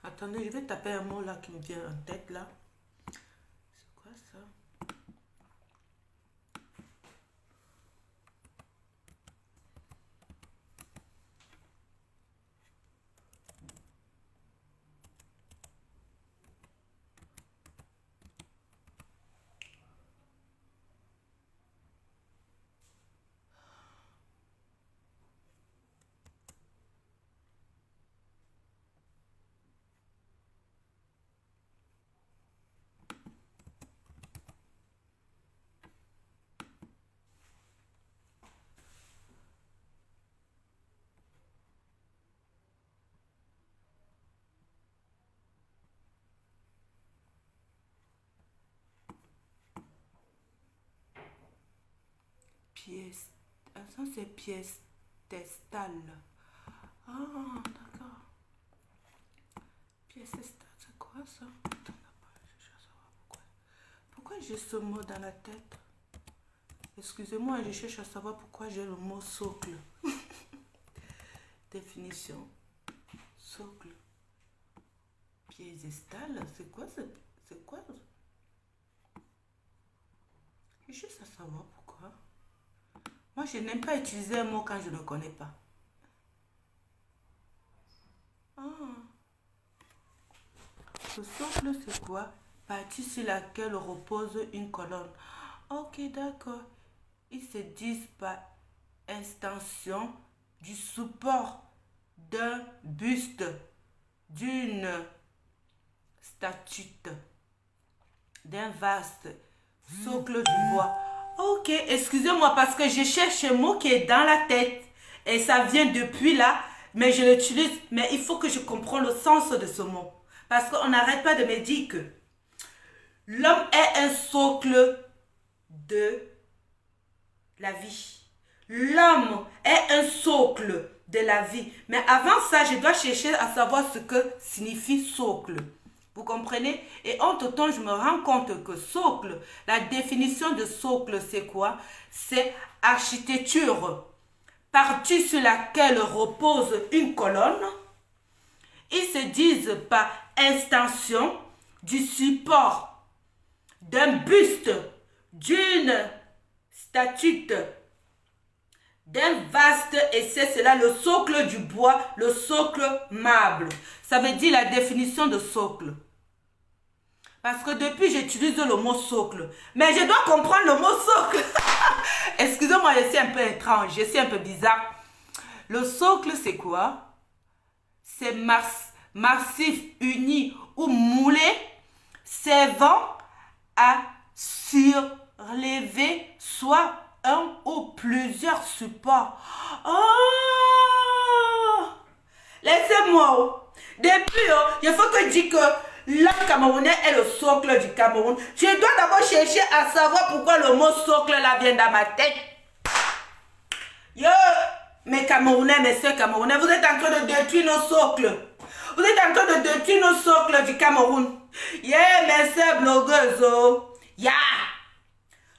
Attendez, je vais taper un mot là qui me vient en tête là. C'est quoi ça? Pièce. Ça, c'est pièce testale. Ah, d'accord. Pièce testale, c'est quoi ça? Attends, je cherche à savoir pourquoi. Pourquoi j'ai ce mot dans la tête? Excusez-moi, je cherche à savoir pourquoi j'ai le mot socle. Définition. Socle. Piédestal, c'est quoi? C'est quoi? Je cherche à savoir pourquoi. Moi, je n'aime pas utiliser un mot quand je ne le connais pas. Ah. Le socle, c'est quoi? Partie sur laquelle repose une colonne. Ok, d'accord. Ils se disent par extension du support d'un buste, d'une statue, d'un vaste socle du bois. Ok, excusez-moi parce que je cherche un mot qui est dans la tête et ça vient depuis là, mais je l'utilise, mais il faut que je comprenne le sens de ce mot. Parce qu'on n'arrête pas de me dire que l'homme est un socle de la vie. L'homme est un socle de la vie. Mais avant ça, je dois chercher à savoir ce que signifie socle. Vous comprenez? Et entre-temps, je me rends compte que socle, la définition de socle, c'est quoi? C'est architecture, partie sur laquelle repose une colonne. Ils se disent par extension du support d'un buste, d'une statue, d'un vaste, et c'est cela le socle du bois, le socle marbre. Ça veut dire la définition de socle. Parce que depuis, j'utilise le mot socle. Mais je dois comprendre le mot socle. Excusez-moi, je suis un peu étrange, je suis un peu bizarre. Le socle, c'est quoi? C'est massif, uni ou moulé, servant à surlever soit un ou plusieurs supports. Oh! Laissez-moi. Depuis, il faut que je dise que l'homme camerounais est le socle du Cameroun. Je dois d'abord chercher à savoir pourquoi le mot socle là vient dans ma tête. Yo, mes Camerounais, mes soeurs Camerounais, vous êtes en train de détruire nos socles. Vous êtes en train de détruire nos socles du Cameroun. Yeah, mes soeurs blogueuses. Oh. Yeah.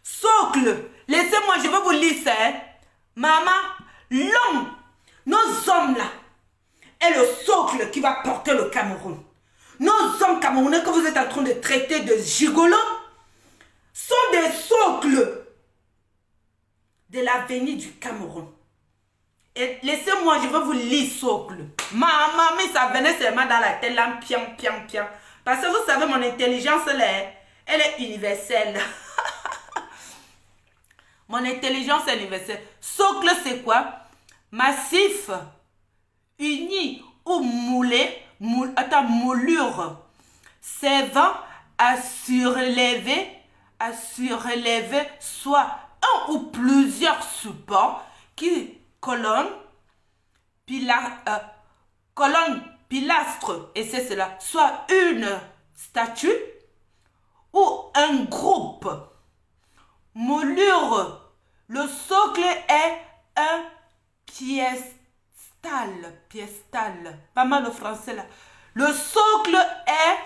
Socle. Laissez-moi, je vais vous lire ça. Hein. Maman, l'homme, nos hommes là, est le socle qui va porter le Cameroun. Nos hommes camerounais que vous êtes en train de traiter de gigolos sont des socles de l'avenir du Cameroun. Et laissez-moi, je vais vous lire socle. Maman, mais ça venait seulement dans la tête là, pian, pian, pian. Parce que vous savez, mon intelligence là, elle est universelle. Mon intelligence est universelle. Socle, c'est quoi? Massif, uni ou moulé, moulure, servant à surlever soit un ou plusieurs supports qui colonne, pilastre, et c'est cela, soit une statue ou un groupe. Moulure. Le socle est un piédestal. Pas mal le français là. Le socle est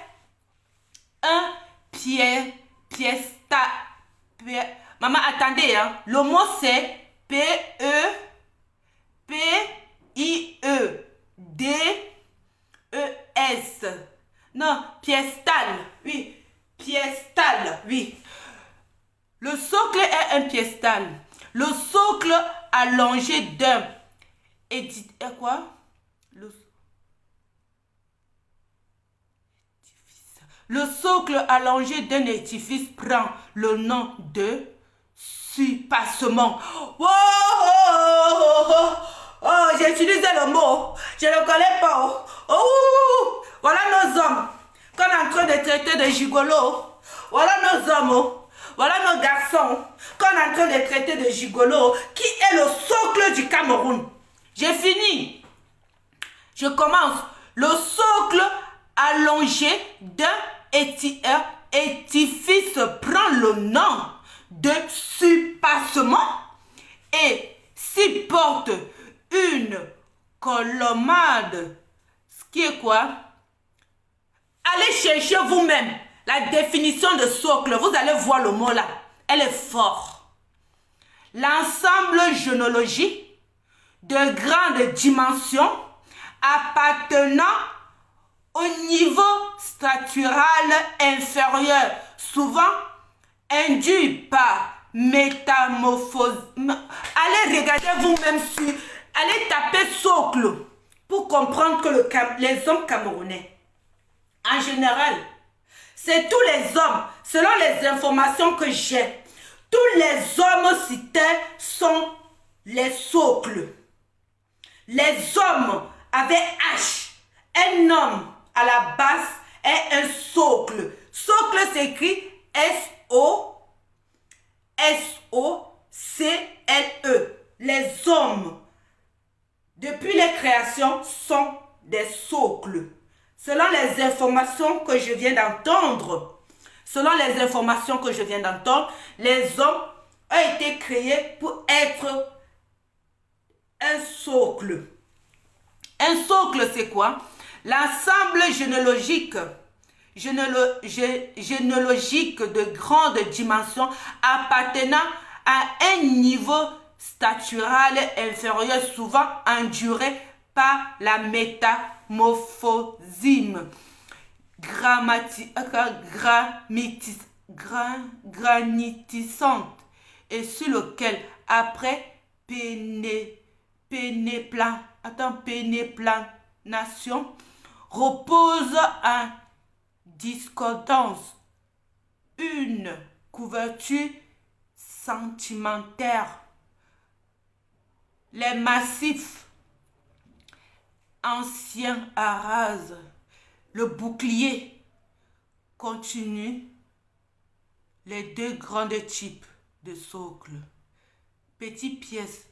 un piédestal. Maman, attendez, hein. Le mot c'est P-E-P-I-E-D-E-S. Non, piédestal. Oui, piédestal. Oui. Le socle est un piédestal. Le socle allongé d'un édifice. Quoi? Le socle allongé d'un édifice prend le nom de surpassement. Oh, oh, oh, oh, oh, j'ai utilisé le mot. Je ne le connais pas. Oh, oh, voilà nos hommes qu'on est en train de traiter de gigolos. Voilà nos hommes. Oh. Voilà nos garçons qu'on est en train de traiter de gigolos, qui est le socle du Cameroun. J'ai fini. Je commence. Le socle allongé d'un édifice prend le nom de surpassement et s'y porte une colonnade. Ce qui est quoi? Allez chercher vous-même la définition de socle. Vous allez voir le mot là. Elle est forte. l'ensemble généalogique de grande dimension appartenant au niveau structural inférieur, souvent induit par métamorphose. Allez regarder vous-même sur, allez taper socle pour comprendre que les hommes camerounais, en général, c'est tous les hommes, selon les informations que j'ai, tous les hommes cités sont les socles. Les hommes avec H, un homme à la base est un socle. Socle s'écrit S-O-C-L-E. Les hommes, depuis les créations, sont des socles. Selon les informations que je viens d'entendre, les hommes ont été créés pour être un socle. Un socle, c'est quoi? L'ensemble généalogique de grande dimension appartenant à un niveau statural inférieur, souvent enduré par la métamorphosime granitisante et sur lequel, après pénéplanation, repose en discordance une couverture sentimentaire. Les massifs anciens arasent le bouclier continue les deux grands types de socles. Petite pièce.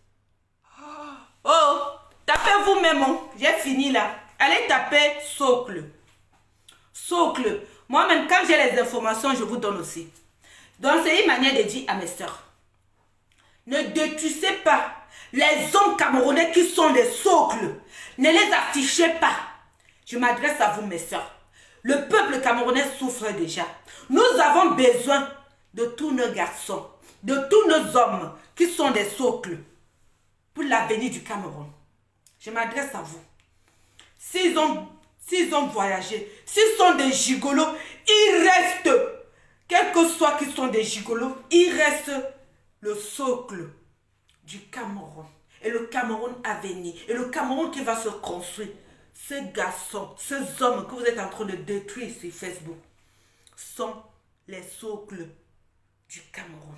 Oh, tapez vous-même, j'ai fini là. Allez taper socle. Socle. Moi-même, quand j'ai les informations, je vous donne aussi. Donc, c'est une manière de dire à mes sœurs. Ne détruisez pas les hommes camerounais qui sont des socles. Ne les affichez pas. Je m'adresse à vous, mes sœurs. Le peuple camerounais souffre déjà. Nous avons besoin de tous nos garçons, de tous nos hommes qui sont des socles pour l'avenir du Cameroun. Je m'adresse à vous. S'ils ont voyagé, s'ils sont des gigolos, il reste, quel que soit qu'ils sont des gigolos, il reste le socle du Cameroun. Et le Cameroun à venir. Et le Cameroun qui va se construire. Ces garçons, ces hommes que vous êtes en train de détruire sur Facebook sont les socles du Cameroun.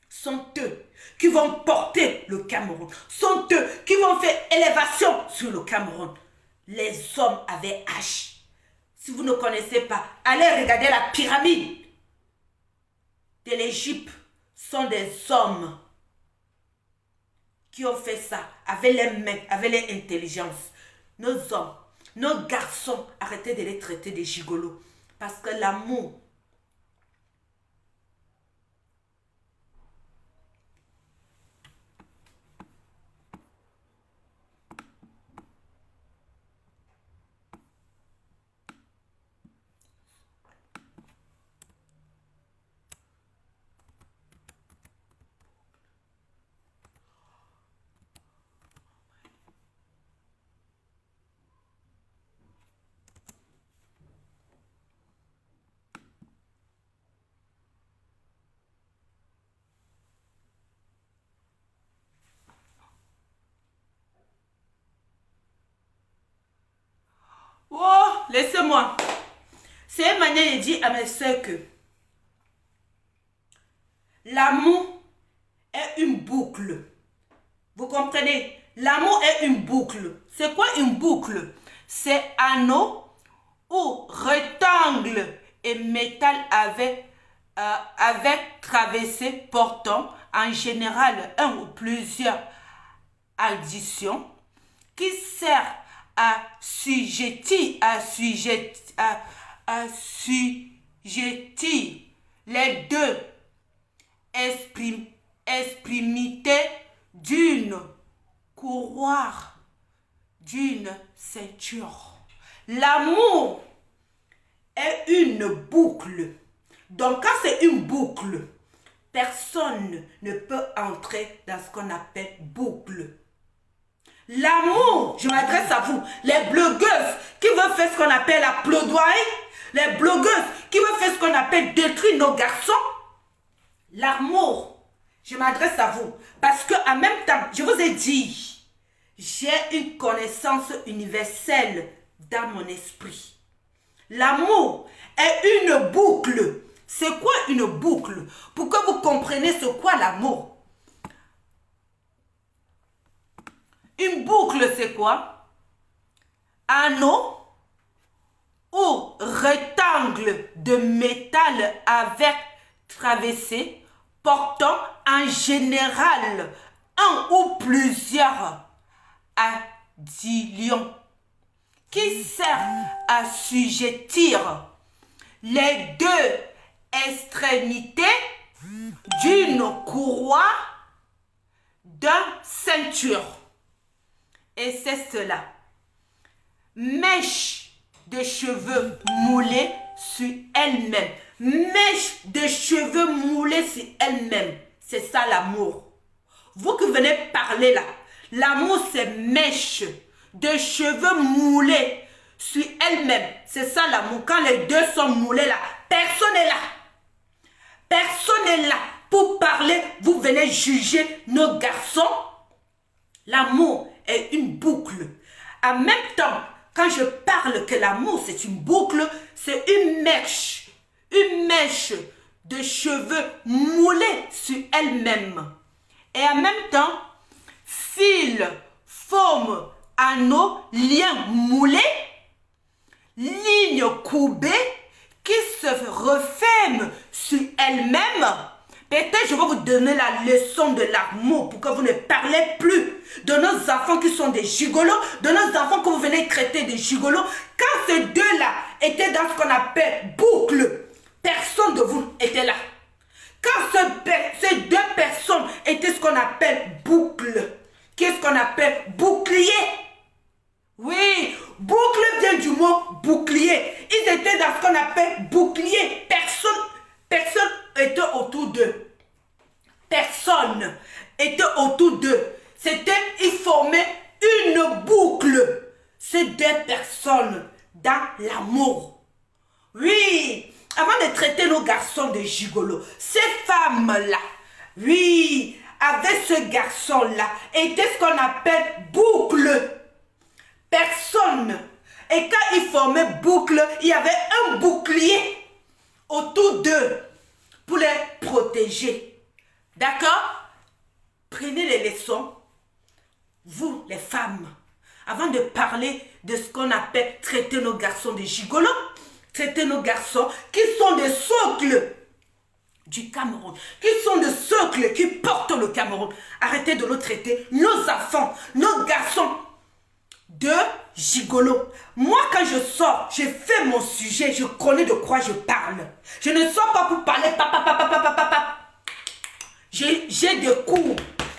Sont eux qui vont porter le Cameroun. Sont eux qui vont faire élévation sur le Cameroun. Les hommes avec H. Si vous ne connaissez pas, allez regarder la pyramide de l'Égypte. Sont des hommes qui ont fait ça avec les mains, avec les intelligences. Nos hommes, nos garçons, arrêtez de les traiter de gigolos. Parce que l'amour, oh, laissez-moi. C'est une manière de dire à mes soeurs que l'amour est une boucle. Vous comprenez? L'amour est une boucle. C'est quoi une boucle? C'est anneau ou rectangle et métal avec traversée portant en général un ou plusieurs additions qui sert à assujettir les deux extrémités d'une courroie, d'une ceinture. L'amour est une boucle. Donc quand c'est une boucle, personne ne peut entrer dans ce qu'on appelle boucle. L'amour, je m'adresse à vous, les blogueuses qui veulent faire ce qu'on appelle la plaidoirie, les blogueuses qui veulent faire ce qu'on appelle détruire nos garçons. L'amour, je m'adresse à vous, parce qu'en même temps, je vous ai dit, j'ai une connaissance universelle dans mon esprit. L'amour est une boucle. C'est quoi une boucle? Pour que vous compreniez ce qu'est l'amour. Une boucle, c'est quoi? Anneau ou rectangle de métal avec traversée portant en général un ou plusieurs adilions qui servent à assujettir les deux extrémités d'une courroie d'un ceinture. Et c'est cela. Mèche de cheveux moulés sur elle-même. Mèche de cheveux moulés sur elle-même. C'est ça l'amour. Vous qui venez parler là, l'amour c'est mèche de cheveux moulés sur elle-même. C'est ça l'amour. Quand les deux sont moulés là, personne n'est là. Personne n'est là pour parler. Vous venez juger nos garçons. L'amour est une boucle. En même temps, quand je parle que l'amour c'est une boucle, c'est une mèche de cheveux moulés sur elle-même. Et en même temps, fil, forme, anneau, lien moulé, ligne courbée qui se referme sur elle-même. Peut-être je vais vous donner la leçon de l'amour pour que vous ne parlez plus de nos enfants qui sont des gigolos, de nos enfants que vous venez traiter des gigolos. Quand ces deux-là étaient dans ce qu'on appelle boucle, personne de vous était là. Quand ces deux personnes étaient ce qu'on appelle boucle, qu'est-ce qu'on appelle bouclier? Oui, boucle vient du mot bouclier. Ils étaient dans ce qu'on appelle bouclier. Personne était autour d'eux. Personne était autour d'eux. Ils formaient une boucle. Ces deux personnes dans l'amour. Oui, avant de traiter nos garçons de gigolos, ces femmes-là, oui, avec ce garçon-là, étaient ce qu'on appelle boucle. Personne. Et quand ils formaient boucle, il y avait un bouclier autour d'eux pour les protéger. D'accord? Prenez les leçons, vous les femmes, avant de parler de ce qu'on appelle traiter nos garçons de gigolos, traiter nos garçons qui sont des socles du Cameroun, qui sont des socles qui portent le Cameroun. Arrêtez de nous traiter, nos enfants, nos garçons, de gigolo. Moi, quand je sors, je fais mon sujet, je connais de quoi je parle. Je ne sors pas pour parler papa. J'ai des cours.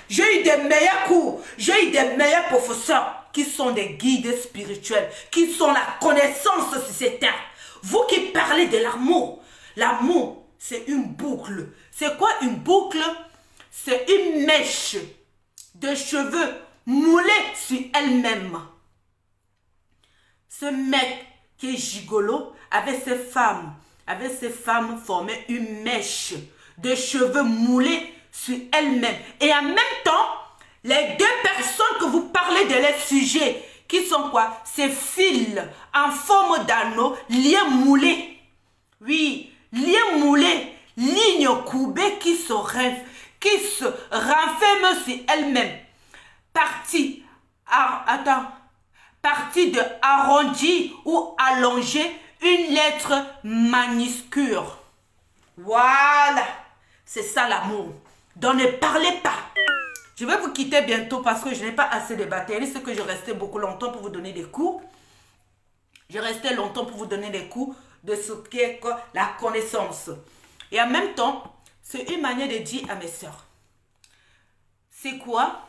J'ai eu des meilleurs cours. J'ai eu des meilleurs professeurs qui sont des guides spirituels, qui sont la connaissance sur cette terre. Vous qui parlez de l'amour, l'amour, c'est une boucle. C'est quoi une boucle? C'est une mèche de cheveux moulés sur elle-même. Ce mec qui est gigolo, avec ses femmes formait une mèche de cheveux moulés sur elle-même. Et en même temps, les deux personnes que vous parlez de leur sujet, qui sont quoi? Ces fils en forme d'anneau, liens moulés. Oui, liens moulés, ligne courbée qui se renferme sur elle-même. Partie de arrondi ou allongé, une lettre minuscule. Voilà, c'est ça l'amour. Donc ne parlez pas. Je vais vous quitter bientôt parce que je n'ai pas assez de batterie. C'est que je restais beaucoup longtemps pour vous donner des cours. Je restais longtemps pour vous donner des cours de ce qu'est la connaissance. Et en même temps, c'est une manière de dire à mes soeurs. C'est quoi?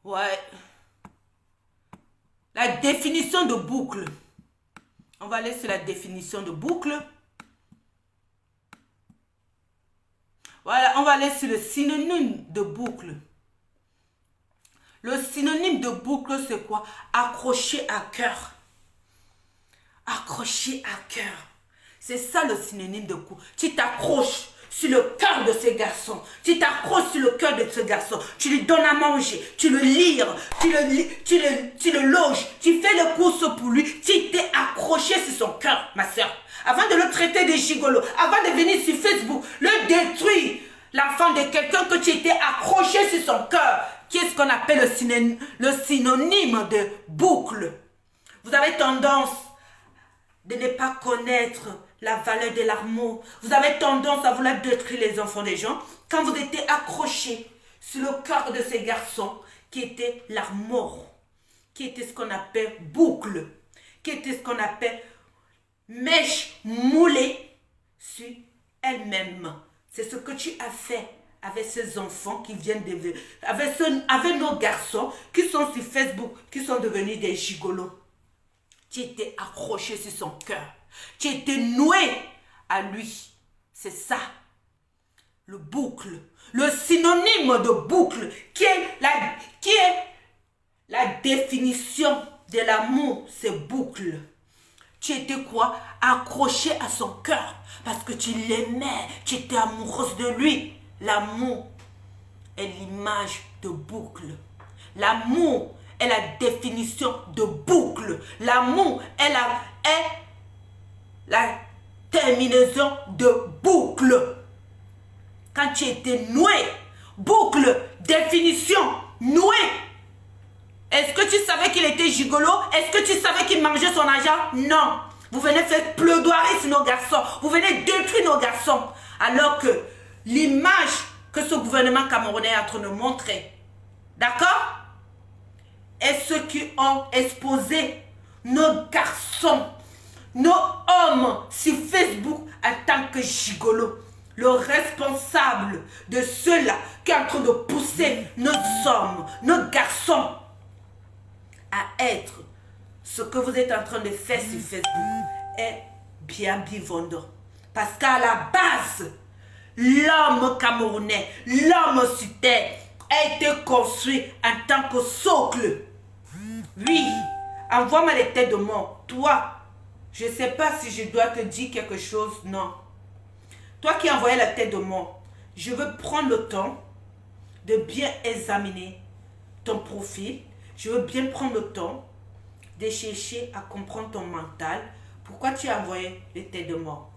Ouais. La définition de boucle. On va aller sur la définition de boucle. Voilà, on va aller sur le synonyme de boucle. Le synonyme de boucle, c'est quoi? Accrocher à cœur. Accrocher à cœur. C'est ça le synonyme de couple. Tu t'accroches sur le cœur de ce garçon. Tu t'accroches sur le cœur de ce garçon. Tu lui donnes à manger. Tu le lires. Tu le loges. Tu fais les courses pour lui. Tu t'es accroché sur son cœur, ma soeur. Avant de le traiter de gigolo, avant de venir sur Facebook, le détruire, l'enfant de quelqu'un que tu étais accroché sur son cœur. Qu'est-ce qu'on appelle le synonyme de boucle? Vous avez tendance de ne pas connaître la valeur de l'amour. Vous avez tendance à vouloir détruire les enfants des gens quand vous étiez accroché sur le cœur de ces garçons qui était l'amour, qui était ce qu'on appelle boucle, qui était ce qu'on appelle mèche moulée sur elle-même. C'est ce que tu as fait avec ces enfants qui viennent de... Avec nos garçons qui sont sur Facebook, qui sont devenus des gigolos. Tu étais accroché sur son cœur. Tu étais noué à lui. C'est ça, le boucle. Le synonyme de boucle, qui est la définition de l'amour, c'est boucle. Tu étais quoi? Accroché à son cœur parce que tu l'aimais, tu étais amoureuse de lui. L'amour est l'image de boucle. L'amour est la définition de boucle. L'amour est la terminaison de boucle. Quand tu étais noué, boucle, définition, noué. Est-ce que tu savais qu'il était gigolo? Est-ce que tu savais qu'il mangeait son argent? Non. Vous venez faire plaidoirie sur nos garçons. Vous venez détruire nos garçons. Alors que l'image que ce gouvernement camerounais est en train de montrer, d'accord, est ceux qui ont exposé nos garçons, nos hommes sur Facebook en tant que gigolos. Le responsable de ceux-là qui est en train de pousser nos hommes, nos garçons à être ce que vous êtes en train de faire sur Facebook est bien vivant. Parce qu'à la base, l'homme camerounais, l'homme sur terre a été construit en tant que socle. Oui, envoie-moi les têtes de mort. Toi, je ne sais pas si je dois te dire quelque chose, non. Toi qui envoyais la tête de mort, je veux prendre le temps de bien examiner ton profil. Je veux bien prendre le temps de chercher à comprendre ton mental. Pourquoi tu as envoyé les têtes de mort?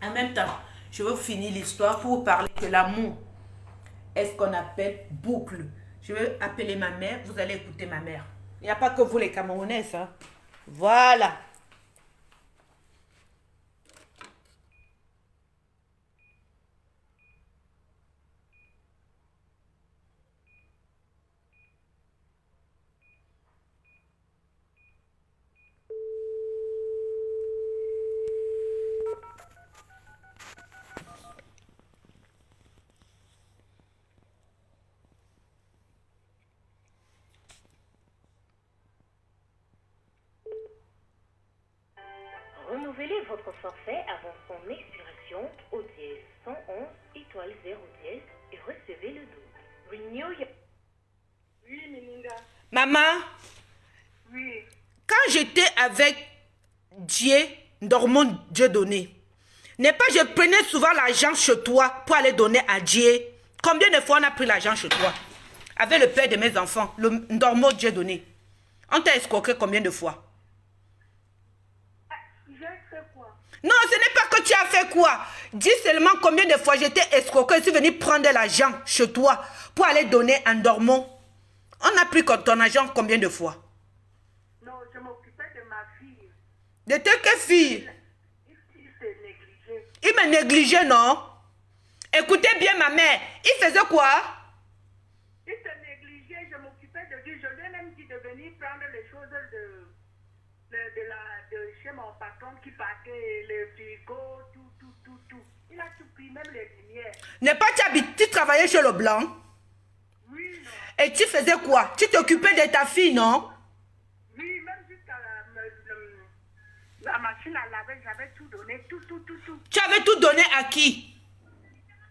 En même temps, je veux finir l'histoire pour vous parler de l'amour. Est ce qu'on appelle boucle. Je vais appeler ma mère, vous allez écouter ma mère. Il n'y a pas que vous les Camerounais, ça. Voilà. Renouvelez votre forfait avant son expiration au dièse 111 étoile 0 dièse et recevez le double. Renew your... Oui, Meninga. Maman, Oui. quand j'étais avec Dieu, Dormon Dieu donné, n'est pas je prenais souvent l'argent chez toi pour aller donner à Dieu. Combien de fois on a pris l'argent chez toi? Avec le père de mes enfants, le Dormon Dieu donné. On t'a escroqué combien de fois? J'ai fait quoi? Non, ce n'est pas que tu as fait quoi. Dis seulement combien de fois j'étais escroqué, je suis venu prendre l'argent chez toi pour aller donner en dormant. On a pris ton argent combien de fois? Non, je m'occupais de ma fille. De quelle fille? Il s'est négligé. Il me négligeait, non? Écoutez bien ma mère. Il faisait quoi? Il s'est négligé, je m'occupais de lui. Je lui ai même dit de venir prendre les choses de chez mon patron qui partait, le frigo, tout. Il a tout pris, même les lumières. N'est pas tu travaillais chez le blanc? Oui, non. Et tu faisais quoi? Tu t'occupais de ta fille, non? Oui, même jusqu'à la machine à laver, j'avais tout donné, tout. Tu avais tout donné à qui?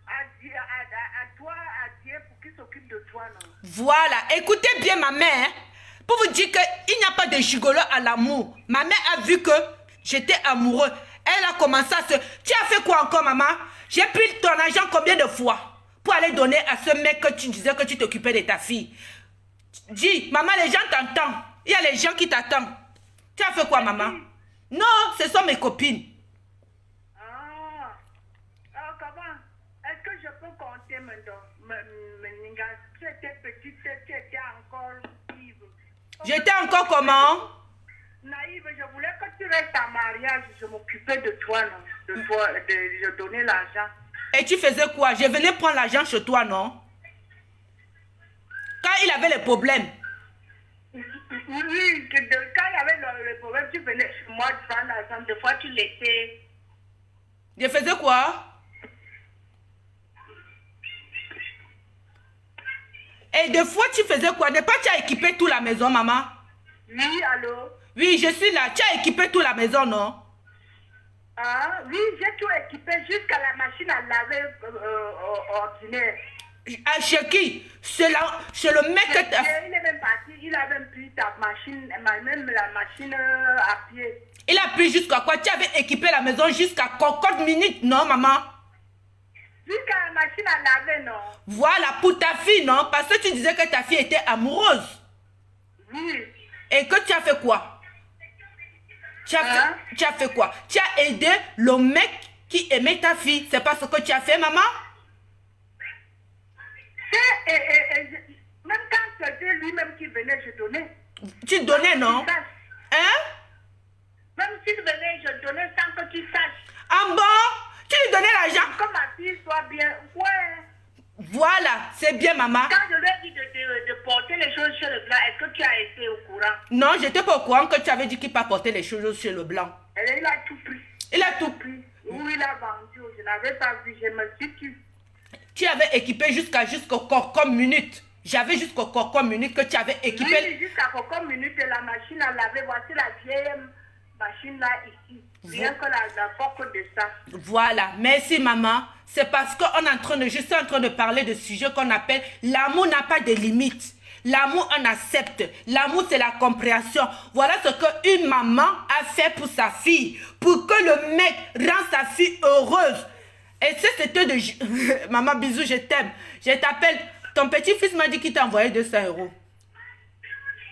À à toi, à Dieu, pour qu'il s'occupe de toi, non? Voilà, écoutez bien ma mère, pour vous dire qu'il n'y a pas de gigolo à l'amour. Ma mère a vu que j'étais amoureux. Elle a commencé à se... Tu as fait quoi encore, maman? J'ai pris ton argent combien de fois pour aller donner à ce mec que tu disais que tu t'occupais de ta fille? Dis, maman, les gens t'entendent. Il y a les gens qui t'attendent. Tu as fait quoi, maman? Non, ce sont mes copines. Comment? Est-ce que je peux compter maintenant? Tu étais petite, tu étais encore naïve. J'étais encore comment? Naïve, je voulais que tu restes en mariage, je m'occupais de toi, non? Je donnais l'argent. Et tu faisais quoi? Je venais prendre l'argent chez toi, non? Quand il avait les problèmes. Oui, quand il y avait le problème, tu venais chez moi prendre l'argent. Des fois, tu laissais. Je faisais quoi? Et des fois, tu faisais quoi? N'est pas tu as équipé toute la maison, maman? Oui, allô? Oui, je suis là. Tu as équipé toute la maison, non? Ah, oui, j'ai tout équipé jusqu'à la machine à laver ordinaire. Chez qui? C'est le mec que tu as... Il est même parti, il a même pris ta machine, même la machine à pied. Il a pris jusqu'à quoi? Tu avais équipé la maison jusqu'à cocotte minute, non, maman? Jusqu'à la machine à laver, non? Voilà, pour ta fille, non? Parce que tu disais que ta fille était amoureuse. Oui. Et que tu as fait quoi? Tu as fait quoi? Tu as aidé le mec qui aimait ta fille. C'est pas ce que tu as fait, maman? Même quand c'était lui-même qui venait, je donnais. Tu donnais, non? Hein? Même s'il venait, je donnais sans que tu saches. Ah bon? Tu lui donnais l'argent? Que ma fille soit bien. Ouais. Voilà, c'est bien, maman. Quand je lui ai dit de porter les choses chez le blanc, est-ce que tu as été au courant? Non, je n'étais pas au courant que tu avais dit qu'il pas porter les choses chez le blanc. Il a tout pris. Il a tout pris. Où il a vendu, je n'avais pas vu, je me suis dit. Tu avais équipé jusqu'au corps minute. J'avais jusqu'au corps minute que tu avais équipé. Oui, jusqu'à corps minute, la machine à laver, voici la vieille machine là ici. Rien que la coque de ça. Voilà, merci maman. C'est parce qu'on est en train de, je suis en train de parler de sujet qu'on appelle l'amour n'a pas de limite. L'amour, on accepte. L'amour, c'est la compréhension. Voilà ce qu'une maman a fait pour sa fille. Pour que le mec rende sa fille heureuse. Et ça, c'était de... Maman, bisous, je t'aime. Je t'appelle. Ton petit-fils m'a dit qu'il t'a envoyé 200 €.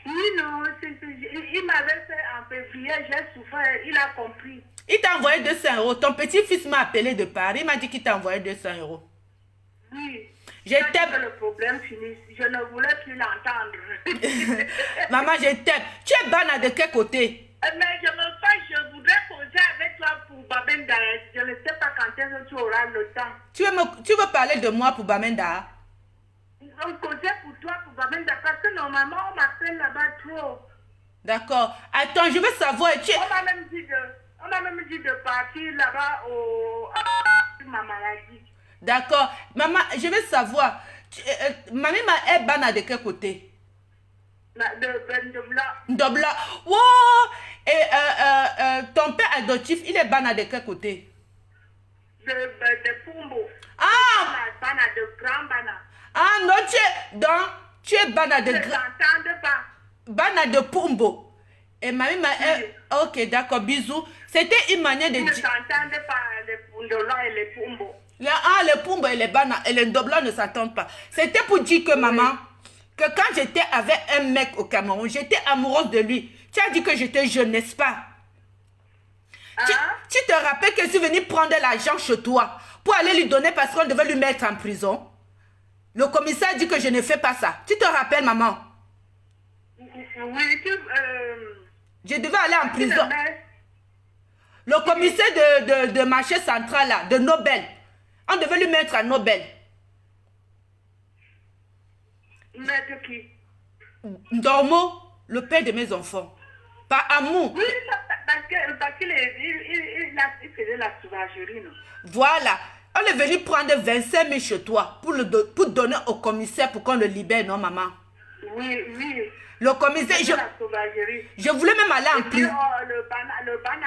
Oui, non, il m'avait fait en février, j'ai souffert, il a compris. Il t'a envoyé 200 €. Ton petit-fils m'a appelé de Paris, il m'a dit qu'il t'a envoyé 200 €. Oui. Je t'aime. Que le problème finisse, je ne voulais plus l'entendre. Maman, je t'aime. Tu es Bana de quel côté? Mais je me fâche, je voudrais causer avec toi pour Bamenda. Je ne sais pas quand est-ce que tu auras le temps. Tu veux parler de moi pour Bamenda? On causait pour toi pour Bamenda parce que normalement on m'appelle là-bas trop. D'accord. Attends, je veux savoir. On m'a même dit de partir là-bas à ma maladie. D'accord. Maman, je veux savoir. Mamie est Bana de quel côté? De Blanc. Dobla. Wow! Et ton père adoptif, il est Bana de quel côté? De Pumbo. Ah! Bana de Grand Bana. Ah non, tu es Bana de Je n'entends pas. Bana de Pumbo. Et mamie est... Ok, d'accord, bisous. C'était une manière de Je ne dire... t'entendais pas les Pundola et les Pumbo. Les Pumbo et les Bana et les Ndobla ne s'entendent pas. C'était pour dire que maman, que quand j'étais avec un mec au Cameroun, j'étais amoureuse de lui. Tu as dit que j'étais jeune, n'est-ce pas? Tu te rappelles que je suis venue prendre l'argent chez toi pour aller lui donner parce qu'on devait lui mettre en prison? Le commissaire dit que je ne fais pas ça. Tu te rappelles, maman? Oui, je devais aller en prison. Le commissaire de marché central, là, de Nobel. On devait lui mettre à Nobel. Mettre qui? Dormo, le père de mes enfants. Par amour. Oui, parce qu'il faisait la sauvagerie, non? Voilà. On est venu prendre 25 000 chez toi pour donner au commissaire pour qu'on le libère, non, maman? Oui, oui. Le commissaire, je voulais même aller en prison. Le bana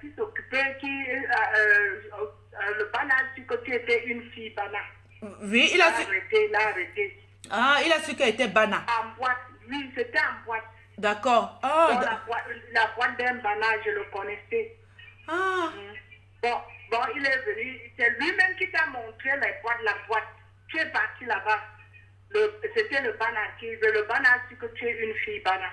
qui s'occupait, le bana a dit que tu étais une fille, bana. Oui, il a su... Il a arrêté. Ah, il a su qu'elle était bana. En boîte. Oui, c'était en boîte. D'accord. Oh, Donc, la boîte d'un bana, je le connaissais. ah. Bon, il est venu. C'est lui-même qui t'a montré la boîte. Tu es parti là-bas. C'était le bana. Le bana a su que tu es une fille bana.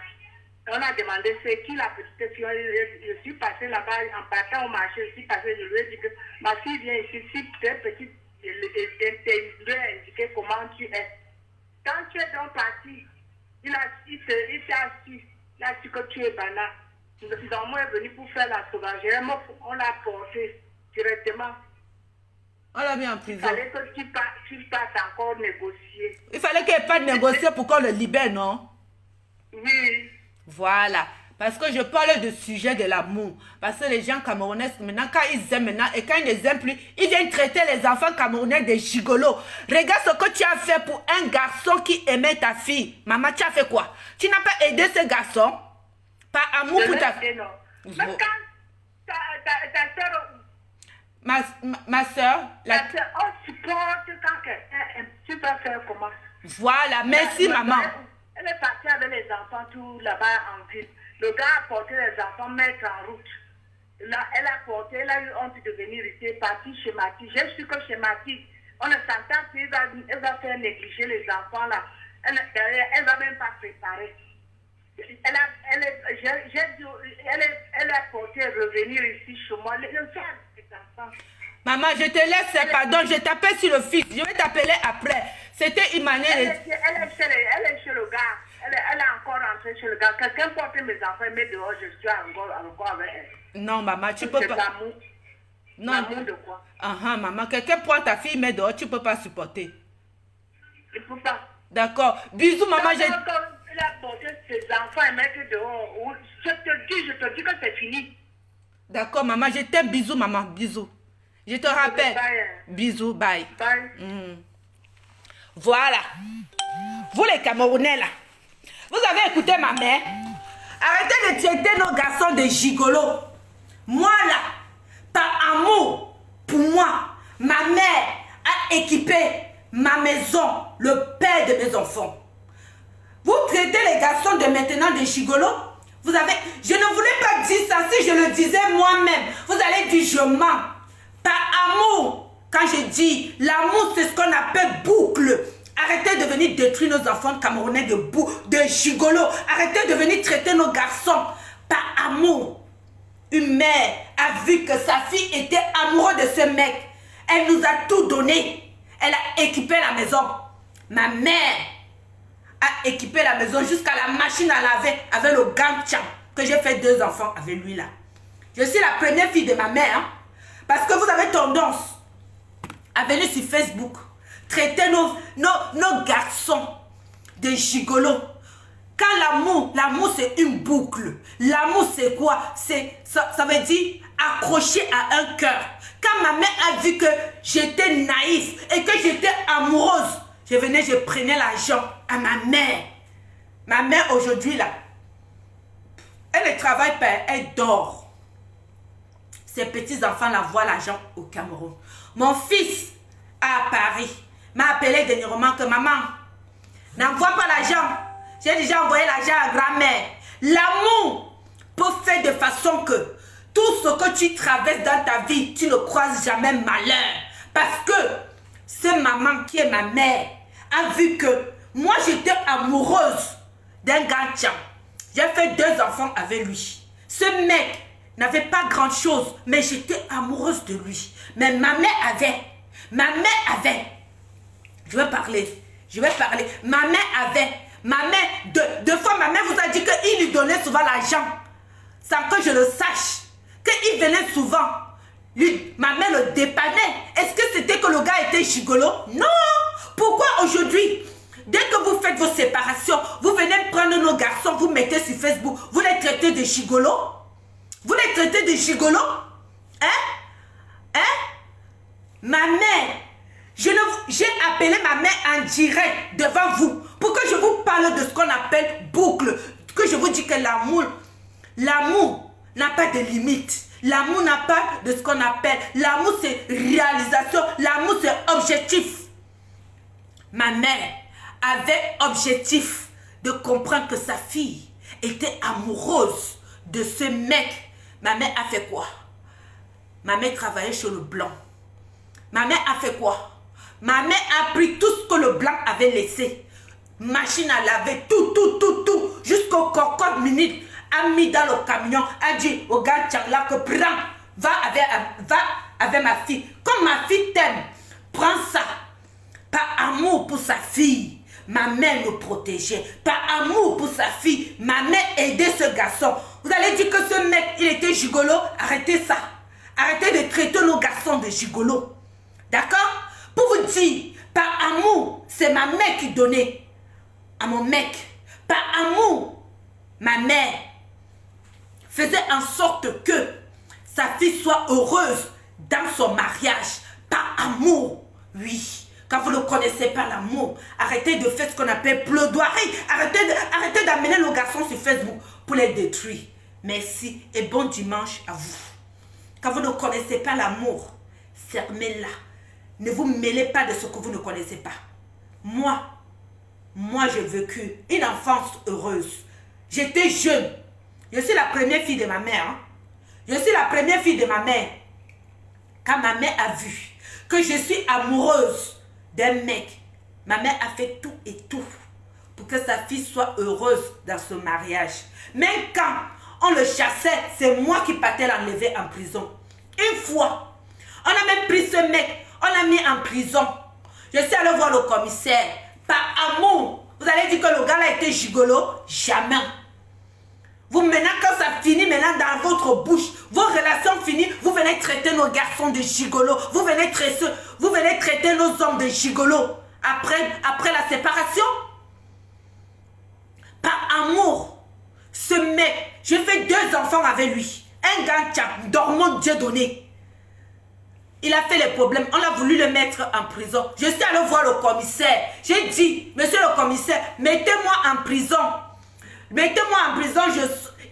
On a demandé c'est qui la petite fille. Je suis passée là-bas en partant au marché. Je suis passée, je lui ai dit que ma fille vient ici. Si tu es petite, je lui ai indiqué comment tu es. Quand tu es donc parti, il s'est assis. Il a su que tu es bana. Donc, moi, est venu pour faire la sauvagerie. On l'a porté directement. On l'a mis en Il prison. fallait que tu passes encore négocier. Il fallait qu'il n'y ait pas de négocier pour qu'on le libère, non? Oui. Voilà. Parce que je parle du sujet de l'amour. Parce que les gens camerounais, maintenant, quand ils aiment maintenant, et quand ils les aiment plus, ils viennent traiter les enfants camerounais des gigolos. Regarde ce que tu as fait pour un garçon qui aimait ta fille. Maman, tu as fait quoi? Tu n'as pas aidé ce garçon? Par amour pour ta fille. Mais quand ta soeur... Ma soeur, Ta soeur, on supporte quand quelqu'un aime. Tu peux faire comment? Voilà, merci maman. Elle est partie avec les enfants tout là-bas en ville. Le gars a porté les enfants mettre en route. Là, elle a eu honte de venir ici, partie schématique. J'ai su que schématique, on ne s'entend plus, elle va faire négliger les enfants là. Elle va même pas préparer. Elle a porté revenir ici chez moi. Les enfants. Maman, je te laisse, pardon, je t'appelle sur le fixe. Je vais t'appeler après. C'était Emmanuel. Elle est chez le gars. Elle est encore rentrée chez le gars. Quelqu'un porte mes enfants et met dehors, je suis encore avec elle. Non, maman, tu peux pas. L'amour. Non. L'amour de quoi? Maman, quelqu'un prend ta fille, met dehors, tu peux pas supporter. Il ne peut pas. D'accord. Bisous, maman. Il a porté ses enfants et mettre dehors. Je te dis que c'est fini. D'accord, maman, je t'aime. Bisous, maman. Bisous. Je te rappelle. Bye. Bisous, bye. Bye. Voilà. Vous les Camerounais là, vous avez écouté ma mère. Arrêtez de traiter nos garçons de gigolos. Moi là, par amour pour moi, ma mère a équipé ma maison, le père de mes enfants. Vous traitez les garçons de maintenant de gigolos. Vous avez, je ne voulais pas dire ça. Si je le disais moi-même, vous allez dire je mens. Par amour, quand je dis l'amour, c'est ce qu'on appelle boucle. Arrêtez de venir détruire nos enfants camerounais de gigolos. Arrêtez de venir traiter nos garçons par amour. Une mère a vu que sa fille était amoureuse de ce mec. Elle nous a tout donné. Elle a équipé la maison. Ma mère a équipé la maison jusqu'à la machine à laver avec le gantcham que j'ai fait 2 enfants avec lui là. Je suis la première fille de ma mère. Hein, parce que vous avez tendance à venir sur Facebook traiter nos garçons de gigolos. Quand l'amour c'est une boucle. L'amour c'est quoi? Ça veut dire accrocher à un cœur. Quand ma mère a vu que j'étais naïf et que j'étais amoureuse, je venais, je prenais l'argent à ma mère. Ma mère aujourd'hui là, elle ne travaille pas, elle dort. Ses petits-enfants la voient l'argent au Cameroun. Mon fils à Paris m'a appelé dernièrement que maman, n'envoie pas l'argent. J'ai déjà envoyé l'argent à grand-mère. L'amour peut faire de façon que tout ce que tu traverses dans ta vie, tu ne croises jamais malheur. Parce que ce maman qui est ma mère a vu que moi j'étais amoureuse d'un gars. J'ai fait 2 enfants avec lui. Ce mec n'avait pas grand chose, mais j'étais amoureuse de lui. Mais ma mère avait. Je vais parler. Ma mère avait. Ma mère, 2 fois ma mère vous a dit qu'il lui donnait souvent l'argent. Sans que je le sache. Qu'il venait souvent. Ma mère le dépannait. Est-ce que c'était que le gars était gigolo? Non. Pourquoi aujourd'hui, dès que vous faites vos séparations, vous venez prendre nos garçons, vous mettez sur Facebook, vous les traitez de gigolos? Vous les traitez de gigolos? Ma mère, j'ai appelé ma mère en direct devant vous pour que je vous parle de ce qu'on appelle boucle. Que je vous dis que l'amour n'a pas de limite. L'amour n'a pas de ce qu'on appelle. L'amour c'est réalisation, l'amour c'est objectif. ma mère avait objectif de comprendre que sa fille était amoureuse de ce mec, ma mère a fait quoi? Ma mère travaillait chez le blanc. Ma mère a fait quoi? Ma mère a pris tout ce que le blanc avait laissé. Machine à laver, tout, jusqu'au cocotte minute, a mis dans le camion, a dit au gars Tchangla que prends, va avec ma fille. Comme ma fille t'aime, prends ça. Par amour pour sa fille, ma mère nous protégeait. Par amour pour sa fille, ma mère aidait ce garçon. Vous allez dire que ce mec, il était gigolo? Arrêtez ça. Arrêtez de traiter nos garçons de gigolo. D'accord? Pour vous dire, par amour, c'est ma mère qui donnait à mon mec. Par amour, ma mère faisait en sorte que sa fille soit heureuse dans son mariage. Par amour, oui. Quand vous ne connaissez pas l'amour, arrêtez de faire ce qu'on appelle plaidoirie. Arrêtez d'amener nos garçons sur Facebook pour les détruire. Merci et bon dimanche à vous. Quand vous ne connaissez pas l'amour, fermez-la. Ne vous mêlez pas de ce que vous ne connaissez pas. Moi, j'ai vécu une enfance heureuse. J'étais jeune. Je suis la première fille de ma mère. Hein. Je suis la première fille de ma mère. Quand ma mère a vu que je suis amoureuse d'un mec, ma mère a fait tout et tout pour que sa fille soit heureuse dans ce mariage. Même quand on le chassait, c'est moi qui partais l'enlever en prison. Une fois, on a même pris ce mec, on l'a mis en prison. Je suis allée voir le commissaire. Par amour, vous allez dire que le gars a été gigolo? Jamais. Vous maintenant, quand ça finit maintenant dans votre bouche, vos relations finies, vous venez traiter nos garçons de gigolo. Vous venez traiter nos hommes de gigolo. Après la séparation. Par amour, ce mec, j'ai fait 2 enfants avec lui. Un gars dormant Dieu donné. Il a fait les problèmes. On a voulu le mettre en prison. Je suis allé voir le commissaire. J'ai dit, monsieur le commissaire, mettez-moi en prison. Mettez-moi en prison.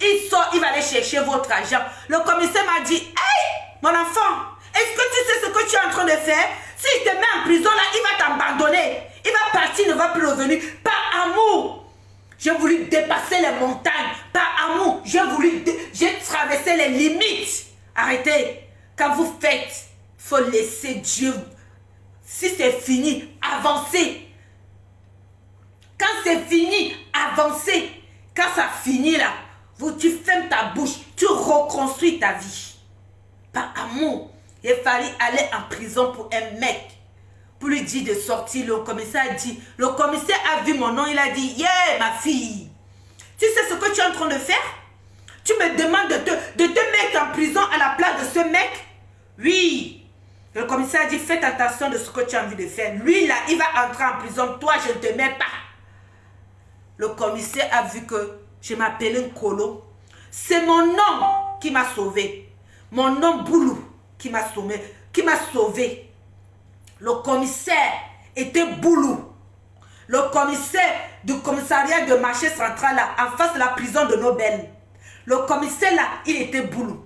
Il sort, il va aller chercher votre argent. Le commissaire m'a dit, hey, mon enfant, est-ce que tu sais ce que tu es en train de faire? S'il te met en prison, là, il va t'abandonner. Il va partir, il ne va plus revenir. Par amour, j'ai voulu dépasser les montagnes. Par amour, j'ai traversé les limites. Arrêtez. Quand vous faites, il faut laisser Dieu. Si c'est fini, avancez. Quand c'est fini, avancez. Quand ça finit là, tu fermes ta bouche, tu reconstruis ta vie. Par amour, il fallait aller en prison pour un mec. Pour lui dire de sortir, le commissaire a dit, le commissaire a vu mon nom, il a dit, yeah, ma fille, tu sais ce que tu es en train de faire? Tu me demandes de te mettre en prison à la place de ce mec? Oui. Le commissaire a dit, faites attention de ce que tu as envie de faire. Lui, là, il va entrer en prison. Toi, je ne te mets pas. Le commissaire a vu que je m'appelais Nkolo. C'est mon nom qui m'a sauvé. Mon nom Boulou qui m'a sauvé. Le commissaire était Boulou. Le commissaire du commissariat de marché central, là, en face de la prison de Nobel. Le commissaire, là, il était Boulou.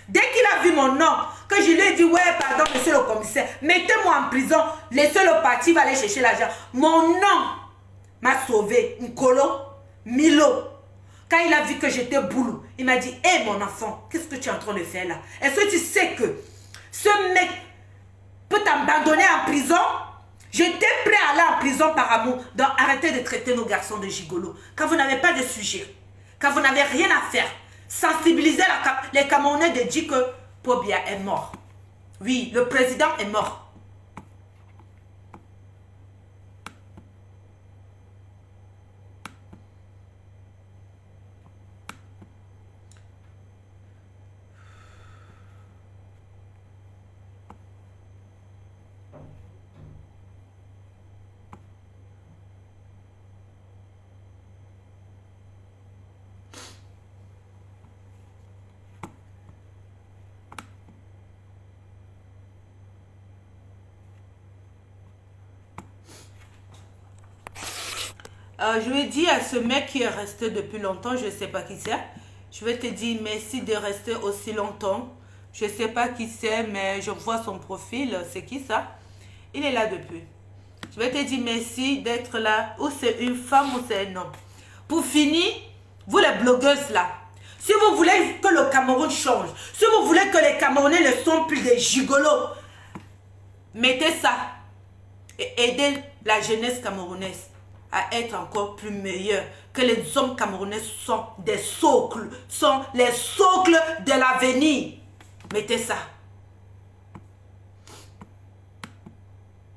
Dès qu'il a vu mon nom, que je lui ai dit, ouais, pardon, monsieur le commissaire, mettez-moi en prison, laissez-le partir, il va aller chercher l'argent. Mon nom m'a sauvé. Nkolo, Milo. Quand il a vu que j'étais Boulou, il m'a dit, hé, mon enfant, qu'est-ce que tu es en train de faire là? Est-ce que tu sais que ce mec peut t'abandonner en prison? J'étais prêt à aller en prison par amour. Donc arrêtez de traiter nos garçons de gigolos. Quand vous n'avez pas de sujet, quand vous n'avez rien à faire, sensibiliser les Camerounais de dire que Pobia est mort. Oui, le président est mort. Je vais dire à ce mec qui est resté depuis longtemps, je ne sais pas qui c'est. Je vais te dire merci de rester aussi longtemps. Je ne sais pas qui c'est, mais je vois son profil. C'est qui ça? Il est là depuis. Je vais te dire merci d'être là. Ou c'est une femme ou c'est un homme. Pour finir, vous les blogueuses là, si vous voulez que le Cameroun change, si vous voulez que les Camerounais ne sont plus des gigolos, mettez ça et aidez la jeunesse camerounaise à être encore plus meilleure, que les hommes camerounais sont des socles, sont les socles de l'avenir. Mettez ça.